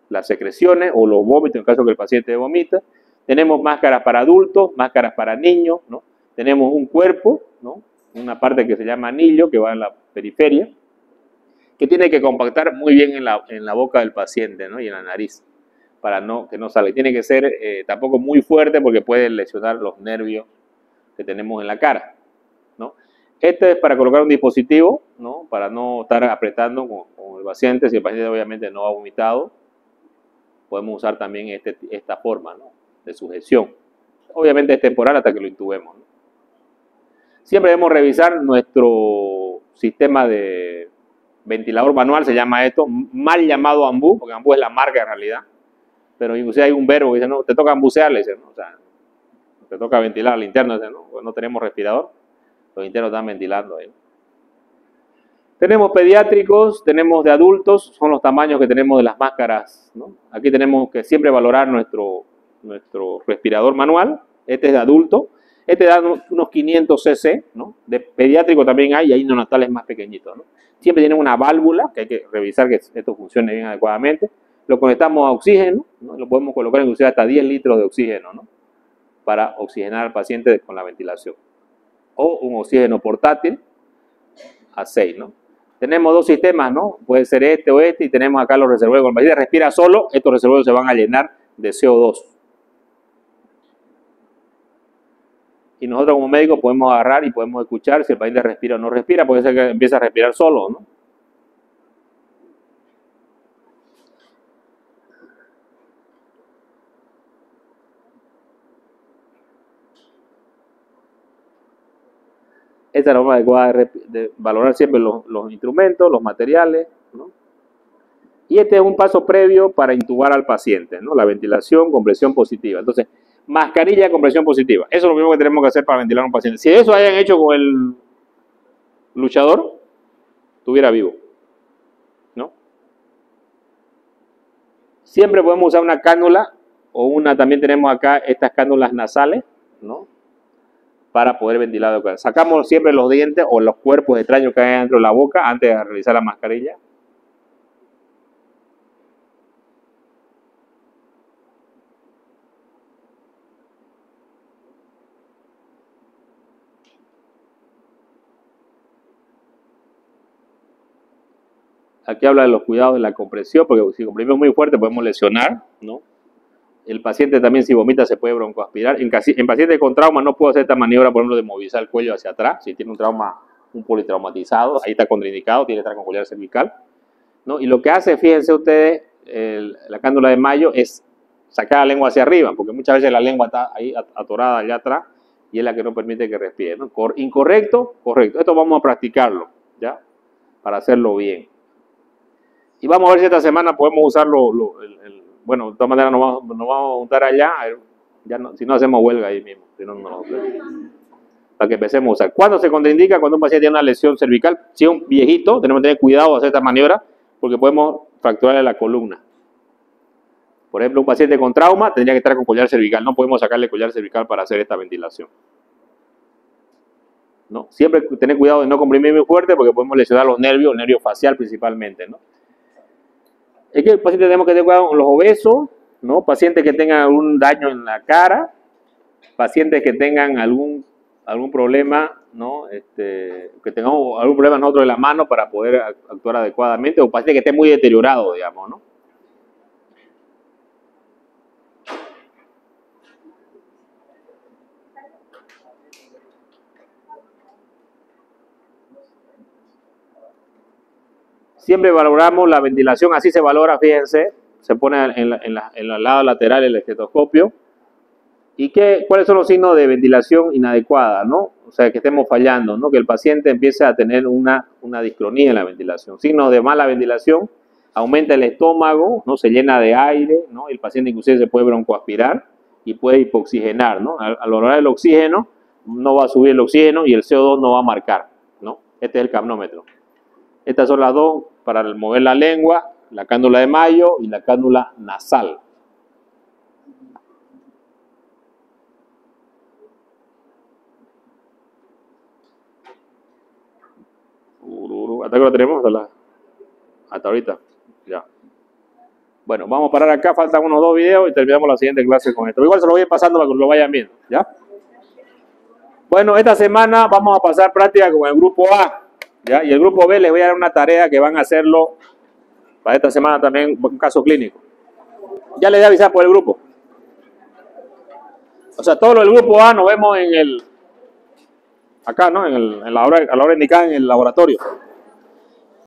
las secreciones o los vómitos en caso que el paciente vomita. Tenemos máscaras para adultos, máscaras para niños, ¿no? Tenemos un cuerpo, ¿no? Una parte que se llama anillo, que va en la periferia, que tiene que compactar muy bien en la boca del paciente, ¿no? Y en la nariz, para que no salga. Tiene que ser tampoco muy fuerte porque puede lesionar los nervios que tenemos en la cara, ¿no? Este es para colocar un dispositivo, ¿no? Para no estar apretando con el paciente. Si el paciente obviamente no ha vomitado, podemos usar también esta forma, ¿no? De sujeción. Obviamente es temporal hasta que lo intubemos, ¿no? Siempre debemos revisar nuestro sistema de ventilador manual, se llama esto, mal llamado ambú, porque ambú es la marca en realidad. Pero inclusive hay un verbo que dice, no, te toca ambucear, le dicen, ¿no? O sea, te toca ventilar al interno, dice, ¿no? Pues no tenemos respirador, los internos están ventilando ahí. Tenemos pediátricos, tenemos de adultos, son los tamaños que tenemos de las máscaras, ¿no? Aquí tenemos que siempre valorar nuestro respirador manual. Este es de adulto, este da unos 500 cc, ¿no? De pediátrico también hay, y hay neonatales más pequeñitos, ¿no? Siempre tienen una válvula, que hay que revisar que esto funcione bien adecuadamente. Lo conectamos a oxígeno, ¿no? Lo podemos colocar inclusive hasta 10 litros de oxígeno, ¿no? Para oxigenar al paciente con la ventilación. O un oxígeno portátil a 6, ¿no? Tenemos dos sistemas, ¿no? Puede ser este o este, y tenemos acá los reservorios. Cuando el paciente respira solo, estos reservorios se van a llenar de CO2. Y nosotros como médicos podemos agarrar y podemos escuchar si el paciente respira o no respira, puede ser que empiece a respirar solo, ¿no? Esta es la forma adecuada de valorar siempre los instrumentos, los materiales, ¿no? Y este es un paso previo para intubar al paciente, ¿no? La ventilación con presión positiva. Entonces, mascarilla con presión positiva. Eso es lo mismo que tenemos que hacer para ventilar a un paciente. Si eso hayan hecho con el luchador, estuviera vivo, ¿no? Siempre podemos usar una cánula o también tenemos acá estas cánulas nasales, ¿no? Para poder ventilar. Sacamos siempre los dientes o los cuerpos extraños que hay dentro de la boca antes de realizar la mascarilla. Aquí habla de los cuidados de la compresión, porque si comprimimos muy fuerte podemos lesionar, ¿no? El paciente también, si vomita, se puede broncoaspirar. En pacientes con trauma no puedo hacer esta maniobra, por ejemplo, de movilizar el cuello hacia atrás. Si tiene un trauma, un politraumatizado, ahí está contraindicado, tiene que estar con collar cervical, ¿no? Y lo que hace, fíjense ustedes, la cánula de Mayo es sacar la lengua hacia arriba, porque muchas veces la lengua está ahí atorada allá atrás y es la que no permite que respire, ¿no? Incorrecto, correcto. Esto vamos a practicarlo, ¿ya? Para hacerlo bien. Y vamos a ver si esta semana podemos usarlo. Bueno, de todas maneras nos vamos a juntar allá. Ya no, si no hacemos huelga ahí mismo. Si no, para que empecemos a usar. ¿Cuándo se contraindica? Cuando un paciente tiene una lesión cervical. Si es un viejito, tenemos que tener cuidado de hacer esta maniobra porque podemos fracturarle la columna. Por ejemplo, un paciente con trauma tendría que estar con collar cervical. No podemos sacarle collar cervical para hacer esta ventilación. ¿No? Siempre tener cuidado de no comprimir muy fuerte porque podemos lesionar los nervios, el nervio facial principalmente, ¿no? Es que el paciente tenemos que tener cuidado con los obesos, ¿no? Pacientes que tengan algún daño en la cara, pacientes que tengan algún problema, ¿no? Que tengamos algún problema nosotros en la mano para poder actuar adecuadamente, o paciente que esté muy deteriorado, digamos, ¿no? Siempre valoramos la ventilación, así se valora, fíjense, se pone en el lado lateral el estetoscopio. ¿Y cuáles son los signos de ventilación inadecuada, ¿no? O sea, que estemos fallando, ¿no? Que el paciente empiece a tener una discronía en la ventilación. Signos de mala ventilación: aumenta el estómago, ¿no? Se llena de aire, ¿no? El paciente inclusive se puede broncoaspirar y puede hipoxigenar, ¿no? Al valorar el oxígeno, no va a subir el oxígeno y el CO2 no va a marcar, ¿no? Este es el capnómetro. Estas son las dos para mover la lengua: la cánula de Mayo y la cánula nasal. ¿Hasta qué lo tenemos? Hasta ahorita. Ya. Bueno, vamos a parar acá. Faltan unos 2 videos y terminamos la siguiente clase con esto. Igual se lo voy pasando para que lo vayan viendo. ¿Ya? Bueno, esta semana vamos a pasar práctica con el grupo A. ¿Ya? Y el grupo B les voy a dar una tarea que van a hacerlo para esta semana también, un caso clínico. Ya les voy a avisar por el grupo. O sea, todos los del grupo A nos vemos acá, ¿no? A la hora indicada en el laboratorio.